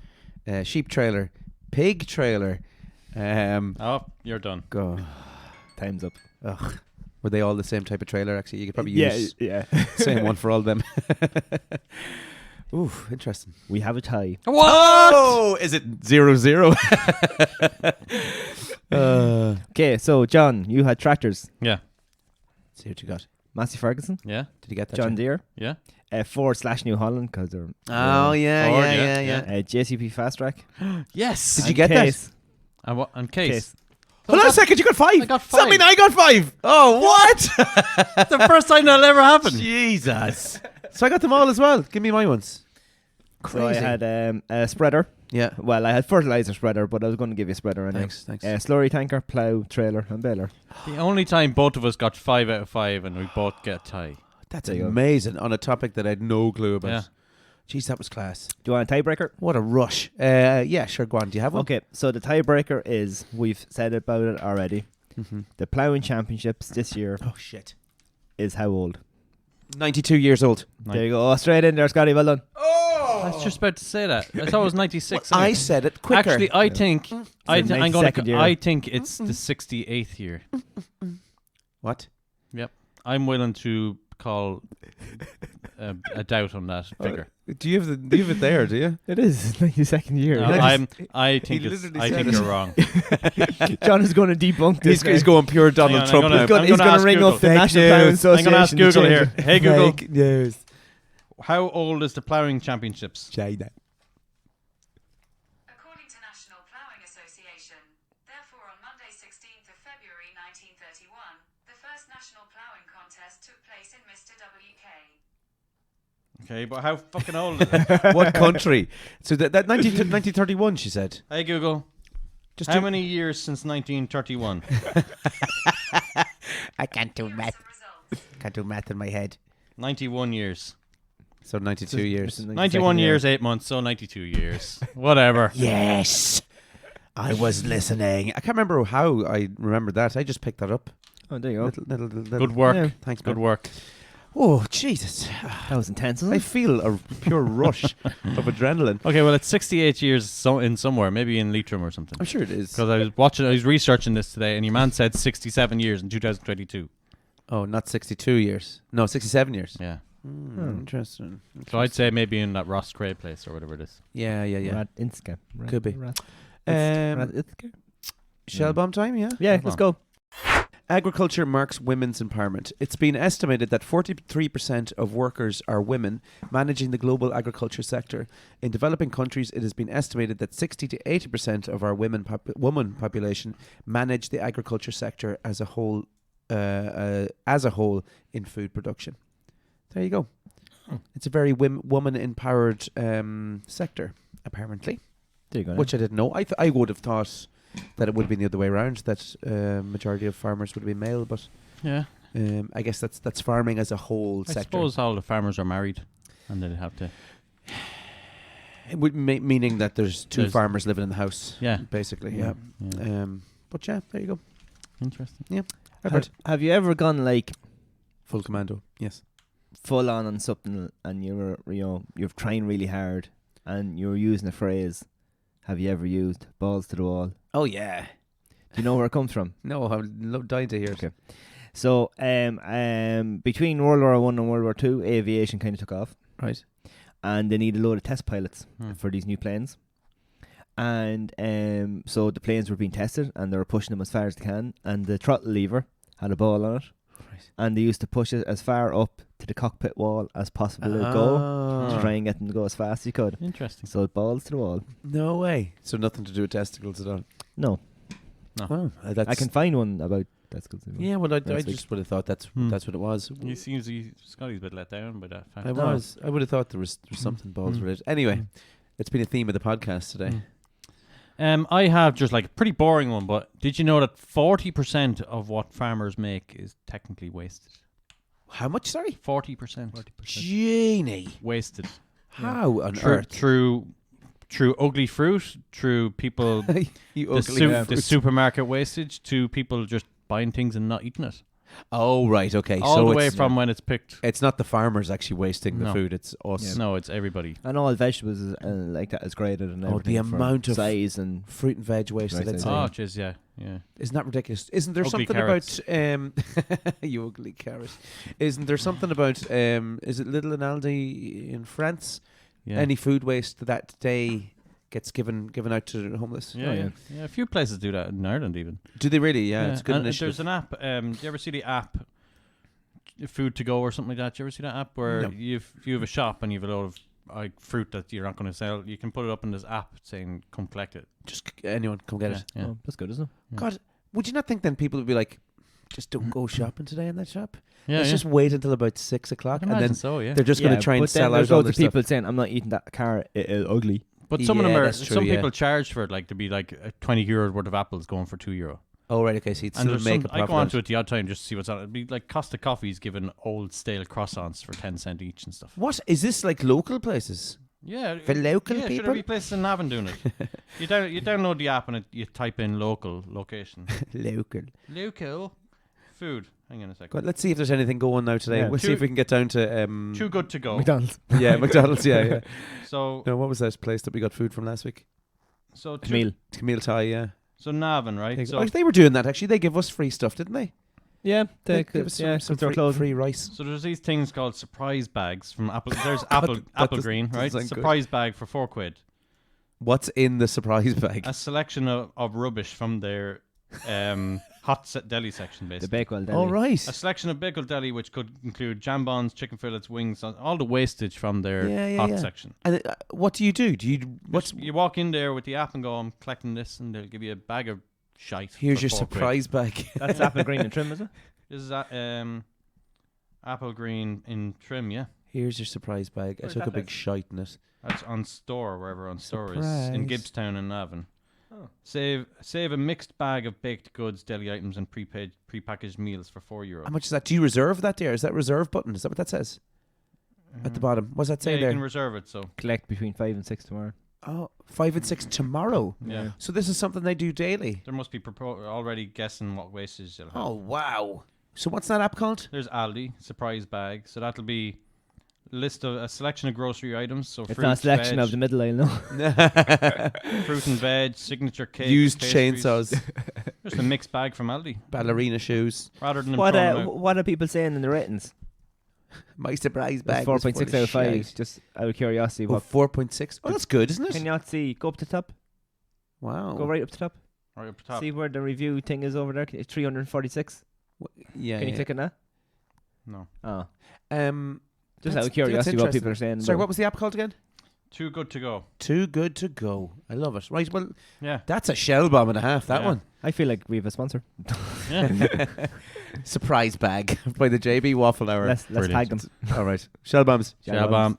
[SPEAKER 1] sheep trailer, pig trailer.
[SPEAKER 3] Oh, you're done.
[SPEAKER 1] Go.
[SPEAKER 2] Time's up.
[SPEAKER 1] Ugh. Were they all the same type of trailer? Actually, you could probably use
[SPEAKER 2] yeah.
[SPEAKER 1] same one for all of them. Ooh, interesting.
[SPEAKER 2] We have a tie.
[SPEAKER 3] What?
[SPEAKER 1] Oh, is it 0-0?
[SPEAKER 2] Okay, so John, you had tractors.
[SPEAKER 3] Yeah.
[SPEAKER 1] See what you got.
[SPEAKER 2] Massey Ferguson,
[SPEAKER 3] Yeah.
[SPEAKER 1] Did you get that?
[SPEAKER 2] John Deere,
[SPEAKER 3] Yeah.
[SPEAKER 2] Ford/New Holland because they're
[SPEAKER 1] Oh, yeah,
[SPEAKER 3] Ford,
[SPEAKER 1] yeah,
[SPEAKER 3] yeah.
[SPEAKER 2] JCP Fast Track.
[SPEAKER 3] Yes.
[SPEAKER 1] Did you get that?
[SPEAKER 3] And what? And Case.
[SPEAKER 1] Hold on a second, you got 5.
[SPEAKER 3] I got
[SPEAKER 1] Does that
[SPEAKER 3] 5.
[SPEAKER 1] mean I got 5? Oh, what?
[SPEAKER 3] It's the first time that'll ever happen.
[SPEAKER 1] Jesus. So I got them all as well. Give me my ones.
[SPEAKER 2] So I
[SPEAKER 1] Crazy.
[SPEAKER 2] had a spreader.
[SPEAKER 1] Yeah.
[SPEAKER 2] Well, I had fertilizer spreader, but I was going to give you a spreader anyway.
[SPEAKER 1] Thanks.
[SPEAKER 2] Slurry tanker, plough, trailer, and baler.
[SPEAKER 3] The only time both of us got 5 out of 5 and we both get a tie.
[SPEAKER 1] That's
[SPEAKER 2] There you go.
[SPEAKER 1] amazing on a topic that I had no clue about.
[SPEAKER 3] Yeah.
[SPEAKER 1] Jeez, that was class.
[SPEAKER 2] Do you want a tiebreaker?
[SPEAKER 1] What a rush. Yeah, sure, go on. Do you have one?
[SPEAKER 2] Okay, so the tiebreaker is, we've said about it already,
[SPEAKER 1] Mm-hmm.
[SPEAKER 2] the Ploughing Championships this year
[SPEAKER 1] Oh, shit.
[SPEAKER 2] is how old?
[SPEAKER 1] 92 years old.
[SPEAKER 2] There you go. Oh, straight in there, Scotty. Well done.
[SPEAKER 3] I was just about to say that. I thought it was 96.
[SPEAKER 1] I
[SPEAKER 3] anyway.
[SPEAKER 1] said it quicker.
[SPEAKER 3] Actually, I think I'm going
[SPEAKER 2] 92nd
[SPEAKER 3] to.
[SPEAKER 2] year.
[SPEAKER 3] I think it's the 68th year.
[SPEAKER 1] What?
[SPEAKER 3] I'm willing to call a doubt on that figure.
[SPEAKER 1] Do you have it there, do you?
[SPEAKER 2] It is 92nd year.
[SPEAKER 3] No, I think
[SPEAKER 1] literally
[SPEAKER 3] I
[SPEAKER 1] said
[SPEAKER 3] think
[SPEAKER 1] it.
[SPEAKER 3] you're wrong.
[SPEAKER 2] John is going to debunk this.
[SPEAKER 1] He's going pure Donald
[SPEAKER 3] on,
[SPEAKER 1] Trump
[SPEAKER 3] I'm
[SPEAKER 1] now.
[SPEAKER 3] gonna-
[SPEAKER 2] He's going to
[SPEAKER 3] ask
[SPEAKER 2] ring
[SPEAKER 3] Google.
[SPEAKER 2] up the
[SPEAKER 1] Fake
[SPEAKER 2] National Ploughing
[SPEAKER 1] news.
[SPEAKER 2] Association.
[SPEAKER 3] I'm going to ask
[SPEAKER 2] to
[SPEAKER 3] Google
[SPEAKER 2] change
[SPEAKER 3] here.
[SPEAKER 2] it.
[SPEAKER 3] Hey Google,
[SPEAKER 1] Fake news.
[SPEAKER 3] how old is the Ploughing Championships?
[SPEAKER 1] China.
[SPEAKER 5] According to National Ploughing Association, therefore on Monday 16th of February 1931, the first National Ploughing contest took place in Mr. WK.
[SPEAKER 3] Okay, but how fucking old is it?
[SPEAKER 1] What country? So that 1931, she said.
[SPEAKER 3] Hey Google,
[SPEAKER 1] Just
[SPEAKER 3] how many years since 1931?
[SPEAKER 1] I can't do
[SPEAKER 5] Here are some results.
[SPEAKER 1] Can't do math in my head.
[SPEAKER 3] 91 years.
[SPEAKER 1] So 92 years.
[SPEAKER 3] 91 years, 8 months, so 92 years. Whatever.
[SPEAKER 1] Yes. I was listening. I can't remember how I remembered that. I just picked that up.
[SPEAKER 2] Oh, there you go.
[SPEAKER 1] Little.
[SPEAKER 3] Good work.
[SPEAKER 2] Yeah.
[SPEAKER 1] Thanks,
[SPEAKER 3] Good
[SPEAKER 1] man.
[SPEAKER 3] work.
[SPEAKER 1] Oh, Jesus.
[SPEAKER 2] That was intense,
[SPEAKER 1] I
[SPEAKER 2] wasn't it?
[SPEAKER 1] feel a pure rush of adrenaline.
[SPEAKER 3] Okay, well, it's 68 years in somewhere, maybe in Leitrim or something.
[SPEAKER 1] I'm sure it is.
[SPEAKER 3] Because I was researching this today, and your man said 67 years in 2022.
[SPEAKER 1] Oh, not 62 years. No, 67 years.
[SPEAKER 3] Yeah.
[SPEAKER 1] Interesting.
[SPEAKER 3] So I'd say maybe in that Ross Cray place or whatever it is.
[SPEAKER 1] Yeah.
[SPEAKER 2] Radinska.
[SPEAKER 1] Could be.
[SPEAKER 2] Radinska.
[SPEAKER 1] Shell bomb time, yeah?
[SPEAKER 2] Yeah, let's go.
[SPEAKER 1] Agriculture marks women's empowerment. It's been estimated that 43% of workers are women managing the global agriculture sector. In developing countries, it has been estimated that 60 to 80% of our woman population manage the agriculture sector as a whole in food production. There you go. It's a very woman-empowered sector, apparently,
[SPEAKER 2] There you go.
[SPEAKER 1] which I didn't know. I would have thought that it would have been the other way around, that majority of farmers would have been male, but
[SPEAKER 3] Yeah.
[SPEAKER 1] I guess that's farming as a whole
[SPEAKER 3] I
[SPEAKER 1] sector.
[SPEAKER 3] suppose all the farmers are married and they'd have to.
[SPEAKER 1] It would meaning that there's two
[SPEAKER 3] There's-
[SPEAKER 1] farmers living in the house,
[SPEAKER 3] Yeah.
[SPEAKER 1] basically,
[SPEAKER 3] Yeah.
[SPEAKER 1] But yeah, there you go.
[SPEAKER 3] Interesting.
[SPEAKER 2] Have you ever gone like
[SPEAKER 1] Full commando, yes.
[SPEAKER 2] full on something and you're trying really hard and you're using a phrase? Have you ever used balls to the wall?
[SPEAKER 1] Oh yeah.
[SPEAKER 2] Do you know where it comes from?
[SPEAKER 1] No, I'm dying to hear it.
[SPEAKER 2] Okay. So, between World War I and World War II, aviation kind of took off,
[SPEAKER 1] Right.
[SPEAKER 2] and they need a load of test pilots
[SPEAKER 3] Hmm.
[SPEAKER 2] for these new planes. And so the planes were being tested, and they were pushing them as far as they can, and the throttle lever had a ball on it,
[SPEAKER 1] Right.
[SPEAKER 2] and they used to push it as far up to the cockpit wall as possible to go, to
[SPEAKER 1] Ah.
[SPEAKER 2] try and get them to go as fast as you could.
[SPEAKER 3] Interesting.
[SPEAKER 2] So balls to the wall.
[SPEAKER 1] No way. So nothing to do with testicles at all.
[SPEAKER 2] No,
[SPEAKER 1] Well, that's
[SPEAKER 2] I can find one about testicles.
[SPEAKER 1] Yeah, well, I
[SPEAKER 2] Next week.
[SPEAKER 1] just would have thought that's what it was.
[SPEAKER 3] He seems Scotty's a bit let down by that fact.
[SPEAKER 1] I was. I would have thought there was something balls related. Anyway,
[SPEAKER 3] Mm.
[SPEAKER 1] it's been a theme of the podcast today.
[SPEAKER 3] I have just like a pretty boring one, but did you know that 40% of what farmers make is technically wasted?
[SPEAKER 1] How much? Sorry.
[SPEAKER 3] 40%.
[SPEAKER 1] Genie.
[SPEAKER 3] Wasted.
[SPEAKER 1] How on earth?
[SPEAKER 3] Through ugly fruit, through people,
[SPEAKER 1] You
[SPEAKER 3] the,
[SPEAKER 1] ugly
[SPEAKER 3] the
[SPEAKER 1] fruit.
[SPEAKER 3] supermarket wastage, to people just buying things and not eating it.
[SPEAKER 1] Oh right, okay.
[SPEAKER 3] All
[SPEAKER 1] so
[SPEAKER 3] the way
[SPEAKER 1] it's,
[SPEAKER 3] from when it's picked.
[SPEAKER 1] it's not the farmers actually wasting the
[SPEAKER 3] No.
[SPEAKER 1] food; it's us.
[SPEAKER 3] No, it's everybody.
[SPEAKER 2] And all vegetables like that is graded and
[SPEAKER 1] Oh, the
[SPEAKER 2] everything from
[SPEAKER 1] amount of
[SPEAKER 2] size and
[SPEAKER 1] Fruit and veg wasted.
[SPEAKER 2] Right,
[SPEAKER 1] I'd
[SPEAKER 2] so-
[SPEAKER 1] say.
[SPEAKER 3] Oh, jeez, yeah.
[SPEAKER 1] Isn't that ridiculous? Isn't there
[SPEAKER 3] Ugly
[SPEAKER 1] something
[SPEAKER 3] carrots.
[SPEAKER 1] about you ugly carrot? Isn't there something about is it Little and Aldi in France
[SPEAKER 3] Yeah.
[SPEAKER 1] any food waste that day gets given out to the homeless.
[SPEAKER 3] Yeah. A few places do that in Ireland even.
[SPEAKER 1] Do they really? Yeah, it's a good
[SPEAKER 3] and
[SPEAKER 1] initiative.
[SPEAKER 3] there's an app. Do you ever see the app, Food to Go or something like that? Do you ever see that app where
[SPEAKER 1] No.
[SPEAKER 3] if you have a shop and you have a load of fruit that you're not going to sell, you can put it up in this app saying come collect it.
[SPEAKER 1] Just anyone come get it.
[SPEAKER 3] Yeah.
[SPEAKER 2] Oh, that's good, isn't it?
[SPEAKER 3] Yeah.
[SPEAKER 1] God, would you not think then people would be like, just don't go shopping today in that shop?
[SPEAKER 3] Yeah,
[SPEAKER 1] Let's just wait until about 6 o'clock,
[SPEAKER 3] I'd
[SPEAKER 1] and
[SPEAKER 3] imagine
[SPEAKER 1] then
[SPEAKER 3] so. Yeah.
[SPEAKER 1] they're just going to try and
[SPEAKER 2] but then
[SPEAKER 1] sell out
[SPEAKER 2] there's
[SPEAKER 1] all
[SPEAKER 2] loads
[SPEAKER 1] their
[SPEAKER 2] of
[SPEAKER 1] stuff.
[SPEAKER 2] people saying, I'm not eating that carrot, it's ugly.
[SPEAKER 3] But some of
[SPEAKER 1] Yeah,
[SPEAKER 3] them are.
[SPEAKER 1] that's true,
[SPEAKER 3] Some
[SPEAKER 1] yeah.
[SPEAKER 3] people charge for it, like to be like 20 euros worth of apples going for €2.
[SPEAKER 1] Oh, right, okay, so you'd
[SPEAKER 3] And
[SPEAKER 1] still
[SPEAKER 3] there's
[SPEAKER 1] make
[SPEAKER 3] some,
[SPEAKER 1] a
[SPEAKER 3] I
[SPEAKER 1] profit.
[SPEAKER 3] go
[SPEAKER 1] on
[SPEAKER 3] onto
[SPEAKER 1] it.
[SPEAKER 3] it the odd time just to see what's on it. It'd be like Costa Coffee's giving old stale croissants for 10 cent each and stuff.
[SPEAKER 1] What? Is this like local places?
[SPEAKER 3] Yeah,
[SPEAKER 1] For local
[SPEAKER 3] yeah,
[SPEAKER 1] people?
[SPEAKER 3] Should there be places in Navan doing it? you download the app and you type in local location. Local food. Hang on a second.
[SPEAKER 1] God, let's see if there's anything going now today.
[SPEAKER 2] Yeah.
[SPEAKER 1] We'll see if we can get down to...
[SPEAKER 3] Too good to go.
[SPEAKER 2] McDonald's.
[SPEAKER 1] yeah, McDonald's, yeah.
[SPEAKER 3] So
[SPEAKER 1] No, what was that place that we got food from last week?
[SPEAKER 2] Camille.
[SPEAKER 1] Camille Thai, yeah.
[SPEAKER 3] So Navan, right? So
[SPEAKER 1] they were doing that, actually. They give us free stuff, didn't they?
[SPEAKER 2] Yeah,
[SPEAKER 1] They give us some free rice.
[SPEAKER 3] So there's these things called surprise bags from Apple. There's
[SPEAKER 1] that
[SPEAKER 3] Apple
[SPEAKER 1] does-
[SPEAKER 3] Green, right?
[SPEAKER 1] doesn't sound good.
[SPEAKER 3] Surprise bag for £4.
[SPEAKER 1] What's in the surprise bag?
[SPEAKER 3] A selection of rubbish from their deli section,
[SPEAKER 2] The
[SPEAKER 3] basically.
[SPEAKER 2] Bakewell Deli.
[SPEAKER 1] All right.
[SPEAKER 3] A selection of Bakewell Deli, which could include jambons, chicken fillets, wings, all the wastage from their hot section.
[SPEAKER 1] And what do you do?
[SPEAKER 3] You walk in there with the app and go, I'm collecting this, and they'll give you a bag of shite.
[SPEAKER 1] Here's
[SPEAKER 3] for
[SPEAKER 1] your
[SPEAKER 3] £4.
[SPEAKER 1] surprise bag.
[SPEAKER 2] That's Apple Green and Trim, is it?
[SPEAKER 3] This is Apple Green in Trim, yeah.
[SPEAKER 1] Here's your surprise bag. I
[SPEAKER 2] Where's
[SPEAKER 1] took
[SPEAKER 2] that
[SPEAKER 1] a big
[SPEAKER 2] place?
[SPEAKER 1] shite in it.
[SPEAKER 3] That's on store, wherever on store is.
[SPEAKER 1] Surprise.
[SPEAKER 3] In Gibbstown and Navan.
[SPEAKER 2] Oh.
[SPEAKER 3] Save a mixed bag of baked goods, deli items, and prepackaged meals for €4.
[SPEAKER 1] How much is that? Do you reserve that there? Is that reserve button? Is that what that says? At the bottom. What's that
[SPEAKER 3] Yeah,
[SPEAKER 1] say
[SPEAKER 3] you
[SPEAKER 1] there?
[SPEAKER 3] can reserve it, so.
[SPEAKER 2] Collect between 5 and 6 tomorrow.
[SPEAKER 1] Oh, 5 and 6 tomorrow.
[SPEAKER 3] Yeah.
[SPEAKER 1] So this is something they do daily.
[SPEAKER 3] There must be already guessing what wastage you'll have.
[SPEAKER 1] Oh, wow. So what's that app called?
[SPEAKER 3] There's Aldi, surprise bag. So that'll be a selection of grocery items. So
[SPEAKER 2] It's
[SPEAKER 3] fruit,
[SPEAKER 2] not a selection
[SPEAKER 3] veg,
[SPEAKER 2] of the middle aisle, no.
[SPEAKER 3] fruit and veg, signature cakes,
[SPEAKER 1] Used
[SPEAKER 3] pastries.
[SPEAKER 1] chainsaws,
[SPEAKER 3] Just a mixed bag from Aldi.
[SPEAKER 1] ballerina shoes.
[SPEAKER 3] Rather than them
[SPEAKER 2] What
[SPEAKER 3] throwing them out.
[SPEAKER 2] what are people saying in the ratings?
[SPEAKER 1] My surprise
[SPEAKER 2] It's
[SPEAKER 1] bag was
[SPEAKER 2] 4.6
[SPEAKER 1] full
[SPEAKER 2] out of 5.
[SPEAKER 1] shite.
[SPEAKER 2] Just out of curiosity.
[SPEAKER 1] Oh,
[SPEAKER 2] What
[SPEAKER 1] 4.6. Oh, that's good, isn't
[SPEAKER 2] can
[SPEAKER 1] it?
[SPEAKER 2] you not see? Go up to the top.
[SPEAKER 1] Wow.
[SPEAKER 2] Go right up to the top.
[SPEAKER 3] Right up top.
[SPEAKER 2] See where the review thing is over there. It's 346.
[SPEAKER 1] Yeah.
[SPEAKER 2] Can you click on that?
[SPEAKER 3] No.
[SPEAKER 2] Oh,
[SPEAKER 1] That's-
[SPEAKER 2] just out of
[SPEAKER 1] that's
[SPEAKER 2] curiosity, what people are
[SPEAKER 1] interesting.
[SPEAKER 2] saying.
[SPEAKER 1] Sorry,
[SPEAKER 2] about-
[SPEAKER 1] what was the app called again?
[SPEAKER 3] Too good to go.
[SPEAKER 1] Too good to go. I love it. Right, well,
[SPEAKER 3] Yeah.
[SPEAKER 1] that's a shell bomb and a half, that
[SPEAKER 3] Yeah.
[SPEAKER 1] one.
[SPEAKER 2] I feel like we have a sponsor.
[SPEAKER 3] Yeah.
[SPEAKER 1] Surprise bag by the JB Waffle Hour.
[SPEAKER 2] Let's tag them.
[SPEAKER 1] All right. Shell bombs.
[SPEAKER 3] Shellbomb.